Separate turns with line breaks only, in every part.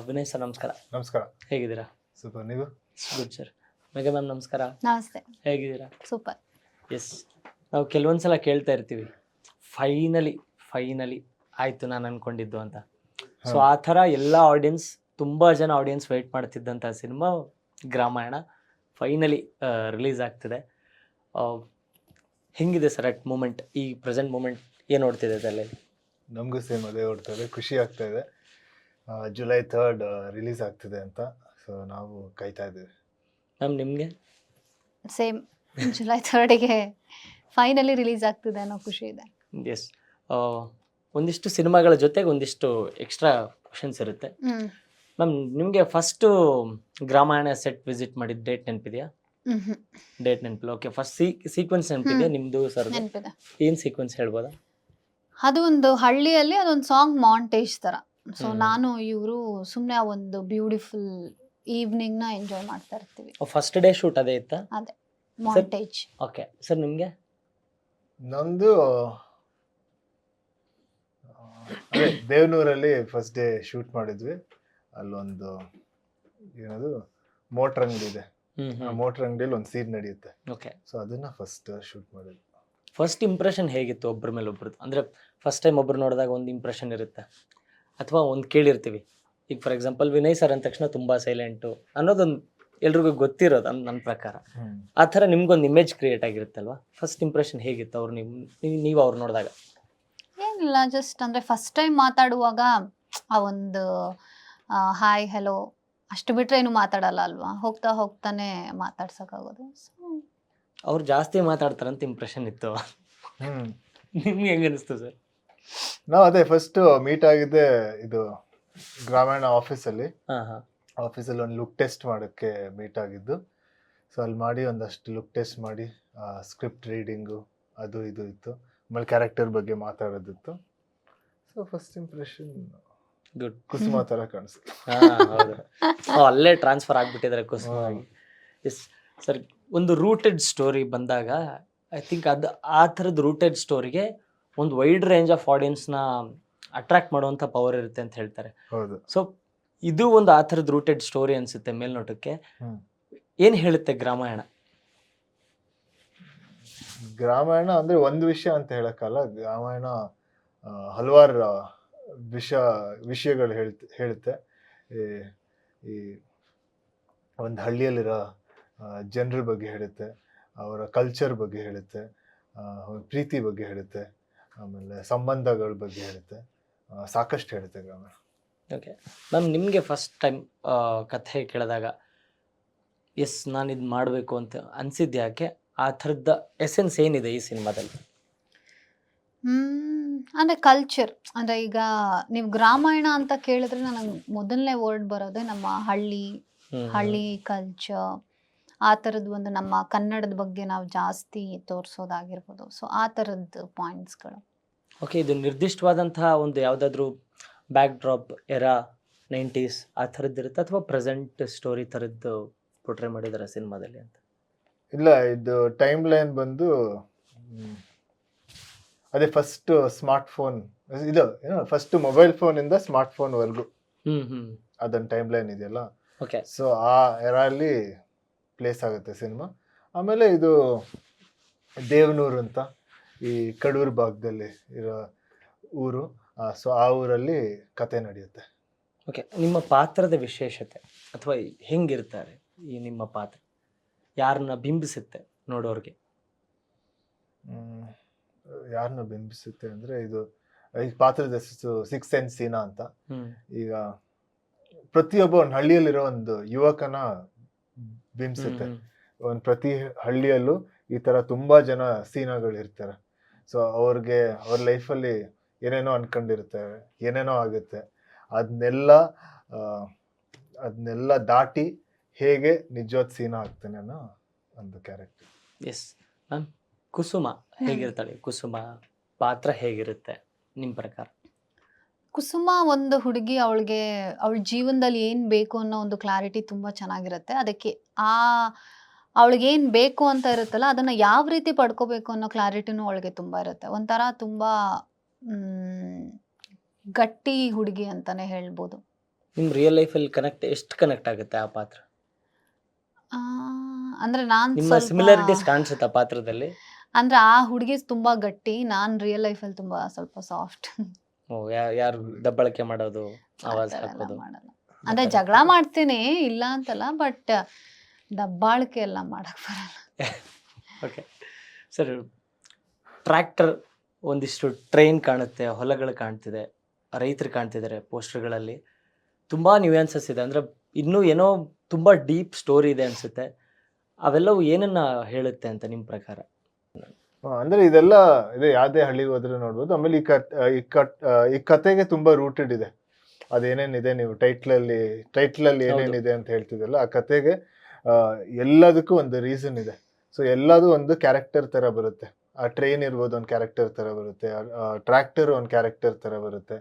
Vinay sir ನಮಸ್ಕಾರ.
ನಮಸ್ಕಾರ.
ಹೇಗಿದ್ದೀರಾ?
ಸೂಪರ್. ನೀವು?
Good sir. ಮೇಘಾ ಮ್ಯಾಮ್ ನಮಸ್ಕಾರ.
ನಮಸ್ತೆ.
ಹೇಗಿದ್ದೀರಾ?
ಸೂಪರ್.
ಎಸ್, ನಾವು ಕೆಲವೊಂದ್ಸಲ ಕೇಳ್ತಾ ಇರ್ತೀವಿ, ಫೈನಲಿ ಆಯಿತು ನಾನು ಅಂದ್ಕೊಂಡಿದ್ದು ಅಂತ. ಸೊ ಆ ಥರ ಎಲ್ಲ ಆಡಿಯನ್ಸ್, ತುಂಬ ಜನ ಆಡಿಯನ್ಸ್ ವೆಯ್ಟ್ ಮಾಡ್ತಿದ್ದಂಥ ಸಿನಿಮಾ ಗ್ರಾಮಾಯಣ ಫೈನಲಿ ರಿಲೀಸ್ ಆಗ್ತಿದೆ. ಹೆಂಗಿದೆ ಸರ್ ಅಟ್ ಮೂಮೆಂಟ್, ಈ ಪ್ರೆಸೆಂಟ್ ಮೂಮೆಂಟ್ ಏನು ನೋಡ್ತಿದೆ ಅದರಲ್ಲಿ?
ನಮಗೂ ಸೇಮ್ ಅದೇ ಓಡ್ತಾ ಖುಷಿ ಆಗ್ತಾ ಇದೆ. ಜುಲೈ 3 ರಿಲೀಸ್ ಆಗ್ತಿದೆ ಅಂತ, ಸೊ ನಾವು ಕಾಯ್ತಾ ಇದ್ದೀವಿ.
ಮ್ಯಾಮ್ ನಿಮಗೆ?
ಸೇಮ್, ಜುಲೈ 3ಗೆ ಫೈನಲಿ ರಿಲೀಸ್ ಆಗ್ತಿದೆ ಅನ್ನೋ ಖುಷಿ ಇದೆ.
ಎಸ್, ಒಂದಿಷ್ಟು ಸಿನಿಮಾಗಳ ಜೊತೆಗೆ ಒಂದಿಷ್ಟು ಎಕ್ಸ್ಟ್ರಾ ಕ್ವಶನ್ಸ್ ಇರುತ್ತೆ. ಮ್ಯಾಮ್, ನಿಮಗೆ ಫಸ್ಟು ಗ್ರಾಮಾಯಣ ಸೆಟ್ ವಿಸಿಟ್ ಮಾಡಿದ ಡೇಟ್ ನೆನಪಿದೆಯಾ? ಡೇಟ್ ನೆನಪಿಲ್ಲ. ಓಕೆ, ಫಸ್ಟ್ ಸೀಕ್ವೆನ್ಸ್ ನೆನಪಿದೆಯಾ ನಿಮ್ಮದು ಸರ್?
ನೆನಪಿದೆ.
ಏನು ಸೀಕ್ವೆನ್ಸ್ ಹೇಳ್ಬೋದಾ?
ಅದು ಒಂದು ಹಳ್ಳಿಯಲ್ಲಿ ಅದೊಂದು ಸಾಂಗ್ ಮಾಂಟೇಜ್ ಥರ. ಸೊ ನಾನು ಇವರು ಸುಮ್ಮನೆ ಆ ಒಂದು ಬ್ಯೂಟಿಫುಲ್ ಈವ್ನಿಂಗ್ನ ಎಂಜಾಯ್ ಮಾಡ್ತಾ ಇರ್ತೀವಿ.
ಫಸ್ಟ್ ಡೇ ಶೂಟ್ ಅದೇ ಇತ್ತಾ?
ಅದೇ ಮಾಂಟೇಜ್.
ಓಕೆ ಸರ್, ನಿಮಗೆ?
ನಮ್ಮದು ಅದೇ ದೇವನೂರಲ್ಲಿ ಫಸ್ಟ್ ಡೇ ಶೂಟ್ ಮಾಡಿದ್ವಿ. ಅಲ್ಲೊಂದು ಏನದು ಮೋಟ್ರ್ ಅಂಗಡಿ ಇದೆ, ಆ ಮೋಟ್ರ್ ಅಂಗಡಿಯಲ್ಲಿ ಒಂದು ಸೀನ್ ನಡೆಯುತ್ತೆ.
ಓಕೆ,
ಸೊ ಅದನ್ನ ಫಸ್ಟ್ ಶೂಟ್ ಮಾಡಿದ್ವಿ.
ಫಸ್ಟ್ ಇಂಪ್ರೆಷನ್ ಹೇಗಿತ್ತು ಒಬ್ಬರ ಮೇಲೆ ಒಬ್ರದ್ದು? ಅಂದರೆ ಫಸ್ಟ್ ಟೈಮ್ ಒಬ್ರು ನೋಡಿದಾಗ ಒಂದು ಇಂಪ್ರೆಷನ್ ಇರುತ್ತೆ, ಅಥವಾ ಒಂದು ಕೇಳಿರ್ತೀವಿ. ಈಗ ಫಾರ್ ಎಕ್ಸಾಂಪಲ್ ವಿನಯ್ ಸರ್ ಅಂದ ತಕ್ಷಣ ತುಂಬ ಸೈಲೆಂಟು ಅನ್ನೋದೊಂದು ಎಲ್ರಿಗೂ ಗೊತ್ತಿರೋದು ನನ್ನ ಪ್ರಕಾರ. ಆ ಥರ ನಿಮ್ಗೊಂದು ಇಮೇಜ್ ಕ್ರಿಯೇಟ್ ಆಗಿರುತ್ತಲ್ವಾ? ಫಸ್ಟ್ ಇಂಪ್ರೆಷನ್ ಹೇಗಿತ್ತು ಅವ್ರು ನೀವು ಅವ್ರು ನೋಡಿದಾಗ?
ಏನಿಲ್ಲ, ಜಸ್ಟ್ ಅಂದರೆ ಫಸ್ಟ್ ಟೈಮ್ ಮಾತಾಡುವಾಗ ಆ ಒಂದು ಹಾಯ್ ಹೆಲೋ ಅಷ್ಟು ಬಿಟ್ಟರೆ ಏನು ಮಾತಾಡಲ್ಲ ಅಲ್ವಾ, ಹೋಗ್ತಾ ಹೋಗ್ತಾನೆ ಮಾತಾಡ್ಸೋಕ್ಕಾಗೋದು. ಸೊ
ಅವ್ರು ಜಾಸ್ತಿ ಮಾತಾಡ್ತಾರಂತ ಇಂಪ್ರೆಷನ್ ಇತ್ತು. ನಿಮ್ಗೆ ಹೆಂಗೆ ಅನಿಸ್ತು ಸರ್?
ನಾವು ಅದೇ ಫಸ್ಟ್ ಮೀಟ್ ಆಗಿದ್ದೆ ಇದು ಗ್ರಾಮೀಣ ಆಫೀಸಲ್ಲಿ. ಆಫೀಸಲ್ಲಿ ಒಂದು ಲುಕ್ ಟೆಸ್ಟ್ ಮಾಡೋಕ್ಕೆ ಮೀಟ್ ಆಗಿದ್ದು. ಸೊ ಅಲ್ಲಿ ಮಾಡಿ ಒಂದಷ್ಟು ಲುಕ್ ಟೆಸ್ಟ್ ಮಾಡಿ ಸ್ಕ್ರಿಪ್ಟ್ ರೀಡಿಂಗು ಅದು ಇದು ಇತ್ತು. ಆಮೇಲೆ ಕ್ಯಾರೆಕ್ಟರ್ ಬಗ್ಗೆ ಮಾತಾಡೋದಿತ್ತು. ಸೊ ಫಸ್ಟ್ ಇಂಪ್ರೆಷನ್
ಗುಡ್,
ಕುಸುಮ ಥರ ಕಾಣಿಸ್ತು.
ಹೌದು, ಅಲ್ಲೇ ಟ್ರಾನ್ಸ್ಫರ್ ಆಗಿಬಿಟ್ಟಿದ್ದಾರೆ ಕುಸುಮ ಆಗಿ. ಎಸ್ ಸರ್, ಒಂದು ರೂಟೆಡ್ ಸ್ಟೋರಿ ಬಂದಾಗ ಐ ಥಿಂಕ್ ಅದು ಆ ಥರದ ರೂಟೆಡ್ ಸ್ಟೋರಿಗೆ ಒಂದು ವೈಡ್ ರೇಂಜ್ ಆಫ್ ಆಡಿಯನ್ಸ್ನ ಅಟ್ರಾಕ್ಟ್ ಮಾಡುವಂಥ ಪವರ್ ಇರುತ್ತೆ ಅಂತ ಹೇಳ್ತಾರೆ.
ಹೌದು.
ಸೊ ಇದು ಒಂದು ಆ ಥರದ ರೂಟೆಡ್ ಸ್ಟೋರಿ ಅನಿಸುತ್ತೆ ಮೇಲ್ನೋಟಕ್ಕೆ. ಏನು ಹೇಳುತ್ತೆ ಗ್ರಾಮಾಯಣ?
ಗ್ರಾಮಾಯಣ ಅಂದರೆ ಒಂದು ವಿಷಯ ಅಂತ ಹೇಳೋಕ್ಕಲ್ಲ. ಗ್ರಾಮಾಯಣ ಹಲವಾರು ವಿಷಯಗಳು ಹೇಳುತ್ತೆ. ಈ ಒಂದು ಹಳ್ಳಿಯಲ್ಲಿರೋ ಜನರ ಬಗ್ಗೆ ಹೇಳುತ್ತೆ, ಅವರ ಕಲ್ಚರ್ ಬಗ್ಗೆ ಹೇಳುತ್ತೆ, ಪ್ರೀತಿ ಬಗ್ಗೆ ಹೇಳುತ್ತೆ, ಆಮೇಲೆ ಸಂಬಂಧಗಳ ಬಗ್ಗೆ ಹೇಳುತ್ತೆ, ಸಾಕಷ್ಟು ಹೇಳುತ್ತೆ ಗ್ರಾಮಾಯಣ.
ಓಕೆ ಮ್ಯಾಮ್, ನಿಮಗೆ ಫಸ್ಟ್ ಟೈಮ್ ಕಥೆ ಕೇಳಿದಾಗ ಎಸ್ ನಾನು ಇದು ಮಾಡಬೇಕು ಅಂತ ಅನಿಸಿದ್ದು ಯಾಕೆ? ಆ ಥರದ ಎಸೆನ್ಸ್ ಏನಿದೆ ಈ ಸಿನಿಮಾದಲ್ಲಿ?
ಅಂದರೆ ಕಲ್ಚರ್. ಅಂದರೆ ಈಗ ನೀವು ಗ್ರಾಮಾಯಣ ಅಂತ ಕೇಳಿದ್ರೆ ನನಗೆ ಮೊದಲನೇ ವರ್ಡ್ ಬರೋದೇ ನಮ್ಮ ಹಳ್ಳಿ ಕಲ್ಚರ್. ಆ ಥರದ್ದು ಒಂದು ನಮ್ಮ ಕನ್ನಡದ ಬಗ್ಗೆ ನಾವು ಜಾಸ್ತಿ ತೋರಿಸೋದಾಗಿರ್ಬೋದು. ಸೊ ಆ ಥರದ್ದು ಪಾಯಿಂಟ್ಸ್ಗಳು.
ಓಕೆ, ಇದು ನಿರ್ದಿಷ್ಟವಾದಂತಹ ಒಂದು ಯಾವುದಾದ್ರೂ ಬ್ಯಾಕ್ ಡ್ರಾಪ್ ಎರಾ 90s ಆ ಥರದ್ದು ಇರುತ್ತೆ, ಅಥವಾ ಪ್ರೆಸೆಂಟ್ ಸ್ಟೋರಿ ಥರದ್ದು ಪೋರ್ಟ್ರೇ ಮಾಡಿದ್ದಾರೆ ಸಿನಿಮಾದಲ್ಲಿ ಅಂತ?
ಇಲ್ಲ, ಇದು ಟೈಮ್ ಲೈನ್ ಬಂದು ಅದೇ ಫಸ್ಟ್ ಸ್ಮಾರ್ಟ್ ಫೋನ್ ಇದು ಫಸ್ಟ್ ಮೊಬೈಲ್ ಫೋನಿಂದ ಸ್ಮಾರ್ಟ್ ಫೋನ್ವರೆಗೂ ಅದೊಂದು ಟೈಮ್ ಲೈನ್ ಇದೆಯಲ್ಲ.
ಓಕೆ,
ಸೊ ಆ ಎರಲ್ಲಿ ಪ್ಲೇಸ್ ಆಗುತ್ತೆ ಸಿನಿಮಾ. ಆಮೇಲೆ ಇದು ದೇವನೂರು ಅಂತ ಈ ಕಡೂರು ಭಾಗದಲ್ಲಿ ಇರೋ ಊರು. ಸೊ ಆ ಊರಲ್ಲಿ ಕತೆ ನಡೆಯುತ್ತೆ.
ಓಕೆ, ನಿಮ್ಮ ಪಾತ್ರದ ವಿಶೇಷತೆ ಅಥವಾ ಹೆಂಗಿರ್ತಾರೆ ಈ ನಿಮ್ಮ ಪಾತ್ರ? ಯಾರನ್ನ ಬಿಂಬಿಸುತ್ತೆ ನೋಡೋರಿಗೆ?
ಯಾರನ್ನ ಬಿಂಬಿಸುತ್ತೆ ಅಂದರೆ ಇದು ಈ ಪಾತ್ರದ ಹೆಸರು ಸಿಕ್ಸ್ ಸೆನ್ಸ್ ಸೀನಾ ಅಂತ. ಈಗ ಪ್ರತಿಯೊಬ್ಬ ಒಂದು ಹಳ್ಳಿಯಲ್ಲಿರೋ ಒಂದು ಯುವಕನ ಬಿಂಬಿಸುತ್ತೆ. ಒಂದು ಪ್ರತಿ ಹಳ್ಳಿಯಲ್ಲೂ ಈ ಥರ ತುಂಬ ಜನ ಸೀನಾಗಳು ಇರ್ತಾರೆ. ಸೊ ಅವ್ರಿಗೆ ಅವ್ರ ಲೈಫಲ್ಲಿ ಏನೇನೋ ಅನ್ಕೊಂಡಿರ್ತಾರೆ, ಏನೇನೋ ಆಗುತ್ತೆ. ಅದನ್ನೆಲ್ಲ ದಾಟಿ ಹೇಗೆ ನಿಜವಾದ ಸೀನಾ ಆಗ್ತಾನೆ ಅನ್ನೋ ಒಂದು ಕ್ಯಾರೆಕ್ಟರ್.
ಎಸ್ ಮ್ಯಾಮ್, ಕುಸುಮ ಹೇಗಿರ್ತಾಳೆ? ಕುಸುಮ ಪಾತ್ರ ಹೇಗಿರುತ್ತೆ ನಿಮ್ಮ ಪ್ರಕಾರ?
ಕುಸುಮ ಒಂದು ಹುಡುಗಿ, ಅವಳ ಜೀವನದಲ್ಲಿ ಏನು ಬೇಕು ಅನ್ನೋ ಒಂದು ಕ್ಲಾರಿಟಿ ತುಂಬ ಚೆನ್ನಾಗಿರುತ್ತೆ. ಅದಕ್ಕೆ ಅವಳಿಗೆ ಏನು ಬೇಕು ಅಂತ ಇರುತ್ತಲ್ಲ, ಅದನ್ನು ಯಾವ ರೀತಿ ಪಡ್ಕೋಬೇಕು ಅನ್ನೋ ಕ್ಲಾರಿಟಿನೂ ಅವಳಿಗೆ ತುಂಬ ಇರುತ್ತೆ. ಒಂಥರ ತುಂಬ ಗಟ್ಟಿ ಹುಡುಗಿ ಅಂತಲೇ ಹೇಳ್ಬೋದು.
ನಿಮ್ಮ ರಿಯಲ್ ಲೈಫಲ್ಲಿ ಎಷ್ಟು ಕನೆಕ್ಟ್ ಆಗುತ್ತೆ ಆ ಪಾತ್ರ?
ಆ, ಅಂದ್ರೆ ನಾನ್
ನಿಮ್ಮ
ಸ್ವಲ್ಪ
ಸಿಮಿಲಾರಿಟೀಸ್ ಕಾಣಿಸುತ್ತೆ ಆ ಪಾತ್ರದಲ್ಲಿ?
ಅಂದ್ರೆ ಆ ಹುಡುಗಿ ತುಂಬಾ ಗಟ್ಟಿ, ನಾನ್ ರಿಯಲ್ ಲೈಫಲ್ಲಿ ತುಂಬಾ ಸ್ವಲ್ಪ ಸಾಫ್ಟ್.
ಓ, ಯಾರು ದಬ್ಬಳಕೆ ಮಾಡೋದು, ಆವಾಜ್ ಹಾಕೋದು?
ಮಾಡಲ್ಲ. ಅಂದ್ರೆ ಜಗಳ ಮಾಡ್ತೀನಿ, ಇಲ್ಲ ಅಂತಲ್ಲ, ಬಟ್ ದಬ್ಬಾಳಿಕೆ ಎಲ್ಲ ಮಾಡಕ್ ಬರಲ್ಲ.
ಓಕೆ ಸರ್, ಟ್ರ್ಯಾಕ್ಟರ್, ಒಂದಿಷ್ಟು ಟ್ರೈನ್ ಕಾಣುತ್ತೆ, ಹೊಲಗಳು ಕಾಣ್ತಿದೆ, ರೈತರು ಕಾಣ್ತಿದ್ದಾರೆ ಪೋಸ್ಟರ್ಗಳಲ್ಲಿ. ತುಂಬ ನ್ಯೂಯಾನ್ಸಸ್ ಇದೆ, ಅಂದರೆ ಇನ್ನೂ ಏನೋ ತುಂಬ ಡೀಪ್ ಸ್ಟೋರಿ ಇದೆ ಅನಿಸುತ್ತೆ. ಅವೆಲ್ಲವೂ ಏನನ್ನ ಹೇಳುತ್ತೆ ಅಂತ ನಿಮ್ಮ ಪ್ರಕಾರ?
ಅಂದ್ರೆ ಇದೆಲ್ಲ ಇದೆ, ಯಾವ್ದೇ ಹಳ್ಳಿಗೆ ಹೋದ್ರೆ ನೋಡ್ಬೋದು. ಆಮೇಲೆ ಈ ಕತೆಗೆ ತುಂಬಾ ರೂಟೆಡ್ ಇದೆ. ಅದೇನೇನಿದೆ, ನೀವು ಟೈಟ್ಲ್ ಅಲ್ಲಿ ಏನೇನಿದೆ ಅಂತ ಹೇಳ್ತಿದ್ದಲ್ಲ, ಆ ಕತೆಗೆ ಎಲ್ಲದಕ್ಕೂ ಒಂದು ರೀಸನ್ ಇದೆ. ಸೊ ಎಲ್ಲದೂ ಒಂದು ಕ್ಯಾರೆಕ್ಟರ್ ತರ ಬರುತ್ತೆ. ಆ ಟ್ರೈನ್ ಇರ್ಬೋದು, ಒಂದು ಕ್ಯಾರೆಕ್ಟರ್ ತರ ಬರುತ್ತೆ, ಟ್ರ್ಯಾಕ್ಟರ್ ಒಂದು ಕ್ಯಾರೆಕ್ಟರ್ ತರ ಬರುತ್ತೆ.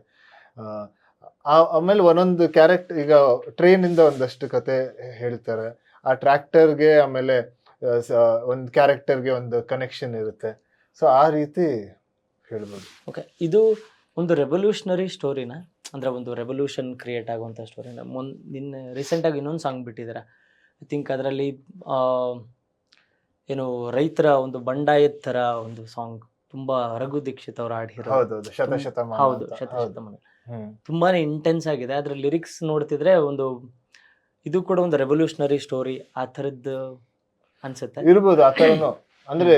ಆಮೇಲೆ ಒಂದೊಂದು ಕ್ಯಾರೆಕ್ಟರ್, ಈಗ ಟ್ರೈನ್ ಇಂದ ಒಂದಷ್ಟು ಕತೆ ಹೇಳ್ತಾರೆ, ಆ ಟ್ರ್ಯಾಕ್ಟರ್ಗೆ ಆಮೇಲೆ ಒಂದು ಕ್ಯಾರೆಕ್ಟರ್ಗೆ ಒಂದು ಕನೆಕ್ಷನ್ ಇರುತ್ತೆ. ಸೊ ಆ ರೀತಿ ಹೇಳ್ಬೋದು.
ಓಕೆ, ಇದು ಒಂದು ರೆವಲ್ಯೂಷನರಿ ಸ್ಟೋರಿನ, ಅಂದರೆ ಒಂದು ರೆವಲ್ಯೂಷನ್ ಕ್ರಿಯೇಟ್ ಆಗುವಂಥ ಸ್ಟೋರಿನ. ನಿನ್ನೆ ರೀಸೆಂಟಾಗಿ ಇನ್ನೊಂದು ಸಾಂಗ್ ಬಿಟ್ಟಿದ್ದೀರಾ, ಐ ಥಿಂಕ್ ಅದರಲ್ಲಿ ಏನು ರೈತರ ಒಂದು ಬಂಡಾಯದ ಥರ ಒಂದು ಸಾಂಗ್, ತುಂಬ ರಘು ದೀಕ್ಷಿತ್ ಅವರು ಆಡಿರೋ.
ಹೌದೌದು, ಶತಶತಮಾನ
ಹೌದು,
ಅಂತ.
ಶತಶತಮಾನ. ತುಂಬಾನೇ ಇಂಟೆನ್ಸ್ ಆಗಿದೆ. ಅದ್ರ ಲಿರಿಕ್ಸ್ ನೋಡ್ತಿದ್ರೆ ಒಂದು ಇದು ಕೂಡ ಒಂದು ರೆವಲ್ಯೂಷನರಿ ಸ್ಟೋರಿ ಆ ಥರದ್ದು ಅನ್ಸುತ್ತೆ.
ಇರ್ಬೋದು ಆ ಥರನು. ಅಂದ್ರೆ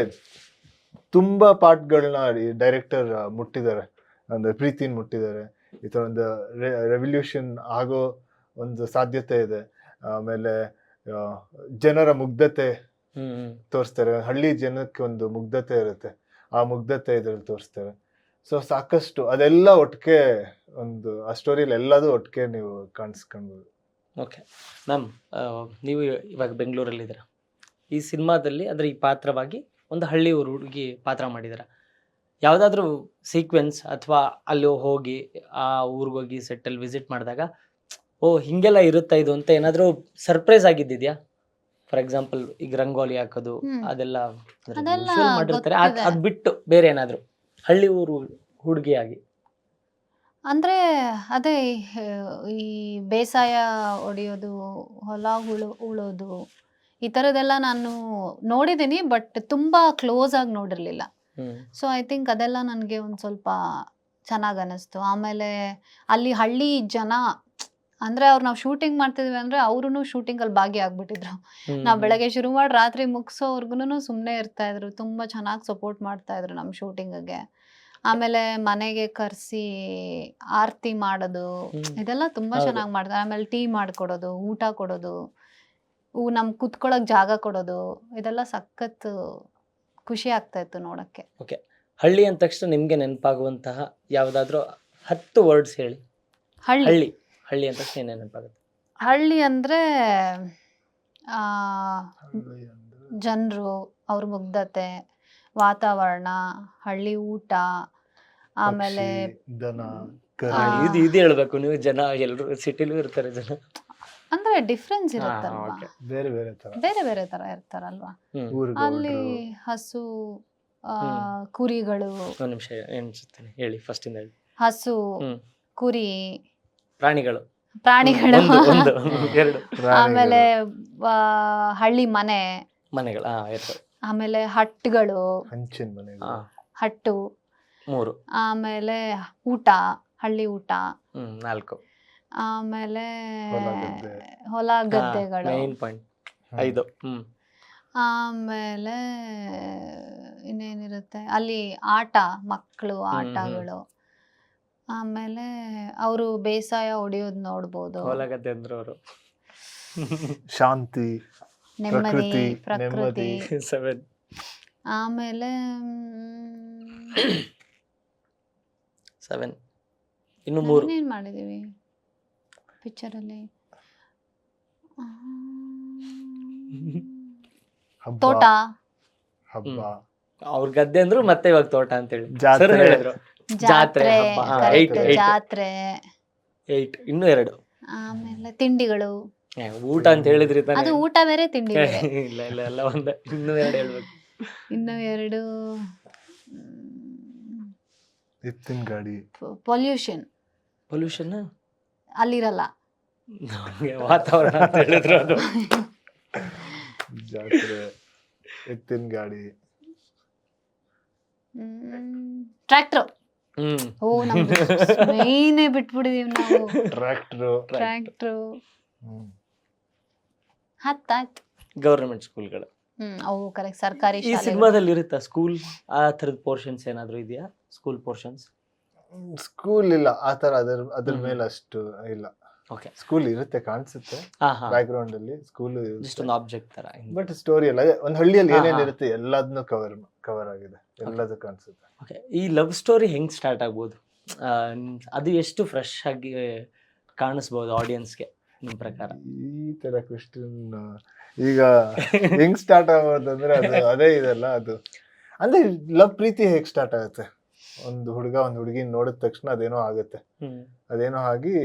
ತುಂಬಾ ಪಾರ್ಟ್ಗಳನ್ನ ಡೈರೆಕ್ಟರ್ ಮುಟ್ಟಿದ್ದಾರೆ, ಅಂದ್ರೆ ಪ್ರೀತಿನ ಮುಟ್ಟಿದ್ದಾರೆ. ಈ ತರ ಒಂದು ರೆವಲ್ಯೂಷನ್ ಆಗೋ ಒಂದು ಸಾಧ್ಯತೆ ಇದೆ. ಆಮೇಲೆ ಜನರ ಮುಗ್ಧತೆ ತೋರಿಸ್ತಾರೆ. ಹಳ್ಳಿ ಜನಕ್ಕೆ ಒಂದು ಮುಗ್ಧತೆ ಇರುತ್ತೆ, ಆ ಮುಗ್ಧತೆ ಇದ್ರಲ್ಲಿ ತೋರಿಸ್ತಾರೆ. ಸೊ ಸಾಕಷ್ಟು ಅದೆಲ್ಲ ಒಟ್ಟಿಗೆ ಒಂದು ಆ ಸ್ಟೋರಿಯಲ್ಲಿ ಎಲ್ಲದೂ ಒಟ್ಟಿಗೆ ನೀವು ಕಾಣಿಸ್ಕೊಳ್ಬೋದು.
ಓಕೆ ಮ್ಯಾಮ್, ನೀವು ಇವಾಗ ಬೆಂಗಳೂರಲ್ಲಿದ್ದೀರ. ಈ ಸಿನಿಮಾದಲ್ಲಿ ಅಂದರೆ ಈ ಪಾತ್ರವಾಗಿ ಒಂದು ಹಳ್ಳಿ ಊರು ಹುಡುಗಿ ಪಾತ್ರ ಮಾಡಿದ್ದೀರ. ಯಾವುದಾದ್ರೂ ಸೀಕ್ವೆನ್ಸ್ ಅಥವಾ ಅಲ್ಲಿ ಹೋಗಿ ಆ ಊರಿಗೋಗಿ ಸೆಟ್ಟಲ್ಲಿ ವಿಸಿಟ್ ಮಾಡಿದಾಗ ಓ ಹಿಂಗೆಲ್ಲ ಇರುತ್ತಾ ಇದು ಅಂತ ಏನಾದರೂ ಸರ್ಪ್ರೈಸ್ ಆಗಿದ್ದಿದ್ಯಾ? ಫಾರ್ ಎಕ್ಸಾಂಪಲ್ ಈಗ ರಂಗೋಲಿ ಹಾಕೋದು ಅದೆಲ್ಲ ಮಾಡಿರ್ತಾರೆ, ಅದು ಬಿಟ್ಟು ಬೇರೆ ಏನಾದರೂ ಹಳ್ಳಿ ಊರು ಹುಡುಗಿಯಾಗಿ?
ಅಂದ್ರೆ ಅದೇ ಈ ಬೇಸಾಯ ಹೊಡೆಯೋದು, ಹೊಲ ಉಳೋದು, ಈ ಥರದ್ದೆಲ್ಲ ನಾನು ನೋಡಿದ್ದೀನಿ, ಬಟ್ ತುಂಬ ಕ್ಲೋಸ್ ಆಗಿ ನೋಡಿರಲಿಲ್ಲ. ಸೊ ಐ ಥಿಂಕ್ ಅದೆಲ್ಲ ನನಗೆ ಒಂದು ಸ್ವಲ್ಪ ಚೆನ್ನಾಗಿ ಅನ್ನಿಸ್ತು. ಆಮೇಲೆ ಅಲ್ಲಿ ಹಳ್ಳಿ ಜನ ಅಂದರೆ ನಾವು ಶೂಟಿಂಗ್ ಮಾಡ್ತಿದ್ವಿ ಅಂದರೆ ಅವರು ಶೂಟಿಂಗಲ್ಲಿ ಭಾಗಿಯಾಗ್ಬಿಟ್ಟಿದ್ರು. ನಾವು ಬೆಳಗ್ಗೆ ಶುರು ಮಾಡಿ ರಾತ್ರಿ ಮುಗಿಸೋವರ್ಗು ಸುಮ್ಮನೆ ಇರ್ತಾಯಿದ್ರು. ತುಂಬ ಚೆನ್ನಾಗಿ ಸಪೋರ್ಟ್ ಮಾಡ್ತಾಯಿದ್ರು ನಮ್ಮ ಶೂಟಿಂಗಿಗೆ. ಆಮೇಲೆ ಮನೆಗೆ ಕರೆಸಿ ಆರತಿ ಮಾಡೋದು, ಇದೆಲ್ಲ ತುಂಬ ಚೆನ್ನಾಗಿ ಮಾಡ್ತಾರೆ. ಆಮೇಲೆ ಟೀ ಮಾಡಿಕೊಡೋದು, ಊಟ ಕೊಡೋದು, ನಮ್ಗೆ ಕುತ್ಕೊಳ್ಳೋಕೆ ಜಾಗ ಕೊಡೋದು, ಇದೆಲ್ಲ ಸಖತ್ ಖುಷಿ ಆಗ್ತಾ ಇತ್ತು ನೋಡೋಕ್ಕೆ.
ಓಕೆ, ಹಳ್ಳಿ ಅಂದ ತಕ್ಷಣ ನಿಮಗೆ ನೆನಪಾಗುವಂತಹ ಯಾವುದಾದ್ರೂ 10 ವರ್ಡ್ಸ್ ಹೇಳಿ. ಹಳ್ಳಿ ಹಳ್ಳಿ ಅಂದ ತಕ್ಷಣ ಏನೇನು ನೆನಪಾಗುತ್ತೆ?
ಹಳ್ಳಿ ಅಂದರೆ ಜನರು, ಅವ್ರ ಮುಗ್ಧತೆ, ವಾತಾವರಣ, ಹಳ್ಳಿ ಊಟ, ಆಮೇಲೆ
ಇದು ಹೇಳ್ಬೇಕು ನೀವು. ಜನ ಎಲ್ಲರೂ ಸಿಟಿಲೂ ಇರ್ತಾರೆ, ಜನ
ಅಂದ್ರೆ ಡಿಫ್ರೆನ್ಸ್ ಇರುತ್ತಲ್ವಾ,
ಬೇರೆ ಬೇರೆ ತರ
ಬೇರೆ ಬೇರೆ ತರ ಇರ್ತಾರಲ್ವಾ. ಅಲ್ಲಿ ಹಸು, ಕುರಿಗಳು,
ಒಂದು ನಿಮಿಷ ಎಣಿಸುತ್ತೇನೆ, ಹೇಳಿ ಫಸ್ಟ್ ಇಂದ ಹೇಳಿ.
ಹಸು, ಕುರಿ,
ಪ್ರಾಣಿಗಳು,
ಎರಡು, ಆಮೇಲೆ ಹಳ್ಳಿ ಮನೆಗಳು, ಆಮೇಲೆ ಹಟ್ಟುಗಳು,
ಹಂಚಿನ ಮನೆಗಳು,
ಹಟ್ಟು
3, ಆಮೇಲೆ
ಊಟ, ಹಳ್ಳಿ ಊಟ
4,
ಆಮೇಲೆ ಹೊಲ ಗದ್ದೆಗಳು,
ಮೇನ್ ಪಾಯಿಂಟ್ 5,
ಆಮೇಲೆ ಇನ್ನೇನಿರುತ್ತೆ ಅಲ್ಲಿ ಆಟ, ಮಕ್ಕಳು ಆಟಗಳು, ಆಮೇಲೆ ಅವರು ಬೇಸಾಯ ಹೊಡೆಯೋದು ನೋಡ್ಬೋದು,
ಹೊಲ ಗದ್ದೆ ಅಂದ್ರೆ ಅವರು
ಶಾಂತಿ,
ನೆಮ್ಮದಿ, ಪ್ರಕೃತಿ.
7,
ಆಮೇಲೆ
7 ಇನ್ನು 3
ಏನ್ ಮಾಡಿದೀವಿ ಪಿಕ್ಚರಲ್ಲಿ? ತೋಟ,
ಹಬ್ಬ,
ಅವ್ರ ಗದ್ದೆ ಅಂದ್ರು ಮತ್ತೆ ಇವಾಗ ತೋಟ ಅಂತ ಹೇಳಿ
ಜಾತ್ರೆ
ಹೇಳಿದ್ರು. ಜಾತ್ರೆ, 8 ಇನ್ನು 2.
ಆಮೇಲೆ ತಿಂಡಿಗಳು,
ಊಟ ಅಂತ ಹೇಳಿದ್ರಿ ತಾನೆ.
ಅದು ಊಟ ಬೇರೆ ತಿಂಡಿ ಬೇರೆ.
ಇಲ್ಲ ಇಲ್ಲ ಎಲ್ಲ ಒಂದೇ. ಇನ್ನು 2 ಹೇಳ್ಬೇಕು.
ಇನ್ನು 2
ಎತ್ತಿನ ಗಾಡಿ,
ಪೊಲ್ಯೂಷನ್
ಪೊಲ್ಯೂಷನ್
ಅಲ್ಲಿರಲ್ಲ.
ನಮ್ಗೆ ವಾತಾವರಣ ಅಂತ ಹೇಳಿದ್ರು ಅದು.
ಜಾತ್ರೆ, ಎತ್ತಿನ ಗಾಡಿ,
ಟ್ರ್ಯಾಕ್ಟರ್.
ಹ್ಮ್
ಓ ನಮ್ದು ಮೈನೇ ಬಿಟ್ಬಿಡಿದೀವಿ ನಾವು.
ಟ್ರ್ಯಾಕ್ಟ್ರು,
ಟ್ರ್ಯಾಕ್ಟ್ರು
ಹ್ಮ್.
ಹತ್ತಾಯ್ತು.
ಗವರ್ಮೆಂಟ್ ಸ್ಕೂಲ್ಗಳು.
ಅವು ಕರೆಕ್ಟ್ ಸರ್ಕಾರಿ
ಈ
ಶಾಲೆ.
ಸಿನಿಮಾದಲ್ಲಿ ಇರುತ್ತಾ ಸ್ಕೂಲ್ ಆ ಥರದ ಪೋರ್ಷನ್ಸ್ ಏನಾದ್ರು ಇದೆಯಾ? School portions?
ಸ್ಕೂಲ್ ಇಲ್ಲ ಆತರ, ಅದ್ರ
ಹ್ಮ್.
ಮೇಲೆ ಅಷ್ಟು ಇಲ್ಲ.
ಓಕೆ.
ಸ್ಕೂಲ್ ಇರುತ್ತೆ, ಕಾಣಿಸುತ್ತೆ
ಹಾ ಹಾ,
ಬ್ಯಾಕ್ ಗ್ರೌಂಡ್ ಅಲ್ಲಿ ಸ್ಕೂಲ್,
ಜಸ್ಟ್ ಒಂದು ಆಬ್ಜೆಕ್ಟ್ ತರ.
ಬಟ್ ಸ್ಟೋರಿ ಅಲ್ಲ. ಒಂದ್ ಹಳ್ಳಿಯಲ್ಲಿ
ಹಾ,
ಏನೇನ್
ಹಾ.
ಇರುತ್ತೆ ಎಲ್ಲದನ್ನು ಕವರ್ ಆಗಿದೆ, ಎಲ್ಲದೂ ಕಾಣಿಸುತ್ತೆ.
ಓಕೆ, ಈ ಲವ್ ಸ್ಟೋರಿ ಹೆಂಗ್ ಸ್ಟಾರ್ಟ್ ಆಗ್ಬೋದು? ಆ, ಅದು ಎಷ್ಟು ಫ್ರೆಶ್ ಆಗಿ ಕಾಣಿಸ್ಬೋದು ಆಡಿಯನ್ಸ್ಗೆ ನಿಮ್ ಪ್ರಕಾರ?
ಈ ತರ ಕ್ವೆಶ್ಚನ್ ಈಗ ಹೆಂಗ್ ಸ್ಟಾರ್ಟ್ ಆಗೋದು ಅಂದ್ರೆ ಅದೇ ಇದೆಲ್ಲ. ಅದು ಅಂದ್ರೆ ಲವ್, ಪ್ರೀತಿ ಹೇಗ್ ಸ್ಟಾರ್ಟ್ ಆಗುತ್ತೆ? ಒಂದು ಹುಡುಗ ಒಂದ್ ಹುಡುಗಿ ನೋಡಿದ ತಕ್ಷಣ ಅದೇನೋ ಆಗುತ್ತೆ, ಅದೇನೋ ಆಗಿ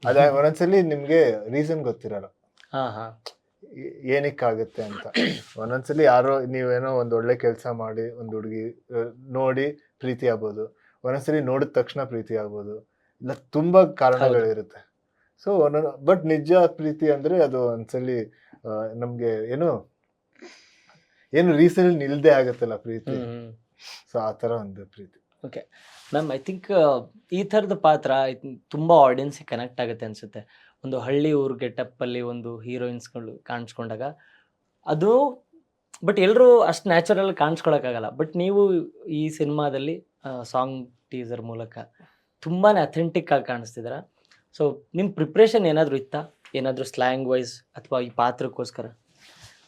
ಒಂದೊಂದ್ಸಲಿ ನಿಮ್ಗೆ ರೀಸನ್ ಗೊತ್ತಿರಲ್ಲ
ಹಾ ಹಾ,
ಏನಕ್ಕಾಗುತ್ತೆ ಅಂತ. ಒಂದೊಂದ್ಸಲಿ ಯಾರೋ ನೀವೇನೋ ಒಂದ್ ಒಳ್ಳೆ ಕೆಲಸ ಮಾಡಿ ಒಂದ್ ಹುಡುಗಿ ನೋಡಿ ಪ್ರೀತಿ ಆಗ್ಬೋದು, ಒಂದೊಂದ್ಸಲಿ ನೋಡಿದ ತಕ್ಷಣ ಪ್ರೀತಿ ಆಗ್ಬೋದು, ಇಲ್ಲ ತುಂಬಾ ಕಾರಣಗಳಿರುತ್ತೆ. ಸೊ ಬಟ್ ನಿಜ ಪ್ರೀತಿ ಅಂದ್ರೆ ಅದು ಒಂದ್ಸಲಿ ನಮ್ಗೆ ಏನು ರೀಸನ್ ನಿಲ್ದೆ ಆಗತ್ತಲ್ಲ ಪ್ರೀತಿ. ಸೊ ಆ ತರ ಒಂದು ಪ್ರೀತಿ.
ಓಕೆ ಮ್ಯಾಮ್, ಐ ಥಿಂಕ್ ಈ ಥರದ ಪಾತ್ರ ತುಂಬ ಆಡಿಯನ್ಸಿಗೆ ಕನೆಕ್ಟ್ ಆಗುತ್ತೆ ಅನಿಸುತ್ತೆ. ಒಂದು ಹಳ್ಳಿ ಊರು ಗೆಟಪ್ಪಲ್ಲಿ ಒಂದು ಹೀರೋಯಿನ್ಸ್ಗಳು ಕಾಣಿಸ್ಕೊಂಡಾಗ ಅದು, ಬಟ್ ಎಲ್ಲರೂ ಅಷ್ಟು ನ್ಯಾಚುರಲ್ ಕಾಣಿಸ್ಕೊಳಕ್ಕಾಗಲ್ಲ. ಬಟ್ ನೀವು ಈ ಸಿನಿಮಾದಲ್ಲಿ ಸಾಂಗ್ ಟೀಸರ್ ಮೂಲಕ ತುಂಬಾ ಅಥೆಂಟಿಕ್ ಆಗಿ ಕಾಣಿಸ್ತಿದ್ದೀರಾ. ಸೊ ನಿಮ್ಮ ಪ್ರಿಪ್ರೇಷನ್ ಏನಾದರೂ ಇತ್ತಾ? ಏನಾದರೂ ಸ್ಲ್ಯಾಂಗ್ ವೈಸ್ ಅಥವಾ ಈ ಪಾತ್ರಕ್ಕೋಸ್ಕರ?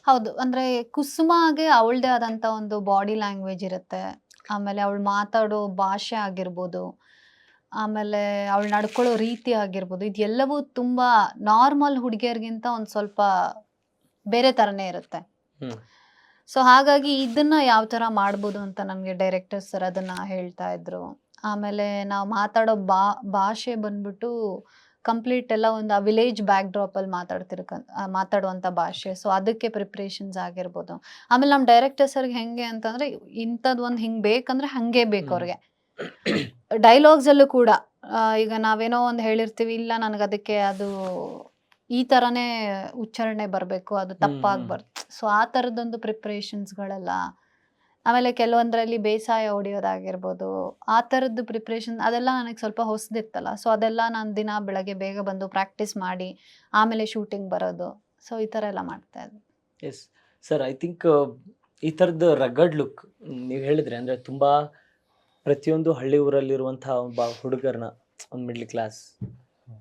ಹೌದು, ಅಂದ್ರೆ ಕುಸುಮಾಗೆ ಅವಳದೇ ಆದಂತ ಒಂದು ಬಾಡಿ ಲ್ಯಾಂಗ್ವೇಜ್ ಇರುತ್ತೆ. ಆಮೇಲೆ ಅವಳು ಮಾತಾಡೋ ಭಾಷೆ ಆಗಿರ್ಬೋದು, ಆಮೇಲೆ ಅವಳು ನಡ್ಕೊಳ್ಳೋ ರೀತಿ ಆಗಿರ್ಬೋದು, ಇದೆಲ್ಲವೂ ತುಂಬಾ ನಾರ್ಮಲ್ ಹುಡುಗಿಯರಿಗಿಂತ ಒಂದು ಸ್ವಲ್ಪ ಬೇರೆ ಥರನೇ ಇರುತ್ತೆ.
ಹ್ಮ್.
ಸೊ ಹಾಗಾಗಿ ಇದನ್ನ ಯಾವ ಥರ ಮಾಡ್ಬೋದು ಅಂತ ನನಗೆ ಡೈರೆಕ್ಟರ್ ಸರ್ ಅದನ್ನ ಹೇಳ್ತಾ ಇದ್ರು. ಆಮೇಲೆ ನಾವು ಮಾತಾಡೋ ಭಾಷೆ ಬಂದ್ಬಿಟ್ಟು ಕಂಪ್ಲೀಟ್ ಎಲ್ಲ ಒಂದು ಆ ವಿಲೇಜ್ ಬ್ಯಾಕ್ ಡ್ರಾಪಲ್ಲಿ ಮಾತಾಡುವಂಥ ಭಾಷೆ. ಸೊ ಅದಕ್ಕೆ ಪ್ರಿಪ್ರೇಷನ್ಸ್ ಆಗಿರ್ಬೋದು. ಆಮೇಲೆ ನಮ್ಮ ಡೈರೆಕ್ಟರ್ ಸರ್ಗೆ ಹೆಂಗೆ ಅಂತಂದರೆ ಇಂಥದ್ದು ಒಂದು ಹಿಂಗೆ ಬೇಕಂದ್ರೆ ಹಾಗೆ ಬೇಕು ಅವ್ರಿಗೆ. ಡೈಲಾಗ್ಸಲ್ಲೂ ಕೂಡ ಈಗ ನಾವೇನೋ ಒಂದು ಹೇಳಿರ್ತೀವಿ, ಇಲ್ಲ ನನಗೆ ಅದಕ್ಕೆ ಅದು ಈ ಥರನೇ ಉಚ್ಚಾರಣೆ ಬರಬೇಕು, ಅದು ತಪ್ಪಾಗಬಾರ್ದು. ಸೊ ಆ ಥರದ್ದೊಂದು ಪ್ರಿಪ್ರೇಷನ್ಸ್ಗಳೆಲ್ಲ. ಆಮೇಲೆ ಕೆಲವೊಂದರಲ್ಲಿ ಬೇಸಾಯ ಹೊಡಿಯೋದಾಗಿರ್ಬೋದು, ಆ ಥರದ್ದು ಪ್ರಿಪ್ರೇಷನ್ ಅದೆಲ್ಲ ನನಗೆ ಸ್ವಲ್ಪ ಹೊಸದಿತ್ತಲ್ಲ. ಸೊ ಅದೆಲ್ಲ ನಾನು ದಿನ ಬೆಳಗ್ಗೆ ಬೇಗ ಬಂದು ಪ್ರಾಕ್ಟೀಸ್ ಮಾಡಿ ಆಮೇಲೆ ಶೂಟಿಂಗ್ ಬರೋದು. ಸೊ ಈ ಥರ ಎಲ್ಲ ಮಾಡ್ತಾ ಇದ್ದೆ.
ಎಸ್ ಸರ್, ಐ ಥಿಂಕ್ ಈ ಥರದ್ದು ರಗಡ್ ಲುಕ್ ನೀವು ಹೇಳಿದ್ರಿ. ಅಂದರೆ ತುಂಬ ಪ್ರತಿಯೊಂದು ಹಳ್ಳಿ ಊರಲ್ಲಿರುವಂಥ ಒಬ್ಬ ಹುಡುಗರನ್ನ, ಒಂದು ಮಿಡ್ಲ್ ಕ್ಲಾಸ್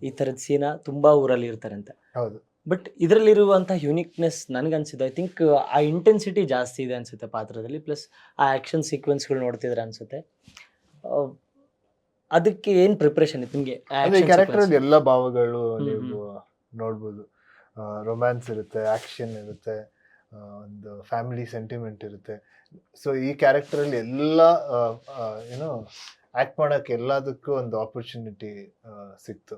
ಈ ಥರದ ಸೀನ ತುಂಬ ಊರಲ್ಲಿ ಇರ್ತಾರೆ ಅಂತ.
ಹೌದು.
ಬಟ್ ಇದರಲ್ಲಿರುವಂಥ ಯುನಿಕ್ನೆಸ್ ನನಗನ್ಸಿದ್ದು, ಐ ಥಿಂಕ್ ಆ ಇಂಟೆನ್ಸಿಟಿ ಜಾಸ್ತಿ ಇದೆ ಅನಿಸುತ್ತೆ ಪಾತ್ರದಲ್ಲಿ. ಪ್ಲಸ್ ಆ ಆ್ಯಕ್ಷನ್ ಸೀಕ್ವೆನ್ಸ್ಗಳು ನೋಡ್ತಿದ್ರೆ ಅನಿಸುತ್ತೆ. ಅದಕ್ಕೆ ಏನು ಪ್ರಿಪ್ರೇಷನ್ ಇತ್ತು ನಿಮಗೆ?
ಕ್ಯಾರೆಕ್ಟರ್ ಎಲ್ಲ ಭಾವಗಳು ನೀವು ನೋಡ್ಬೋದು. ರೊಮ್ಯಾನ್ಸ್ ಇರುತ್ತೆ, ಆಕ್ಷನ್ ಇರುತ್ತೆ, ಒಂದು ಫ್ಯಾಮಿಲಿ ಸೆಂಟಿಮೆಂಟ್ ಇರುತ್ತೆ. ಸೊ ಈ ಕ್ಯಾರೆಕ್ಟರ್ ಅಲ್ಲಿ ಎಲ್ಲ ಏನೋ ಆಕ್ಟ್ ಮಾಡಕ್ಕೆ ಎಲ್ಲದಕ್ಕೂ ಒಂದು ಆಪರ್ಚುನಿಟಿ ಸಿಕ್ತು.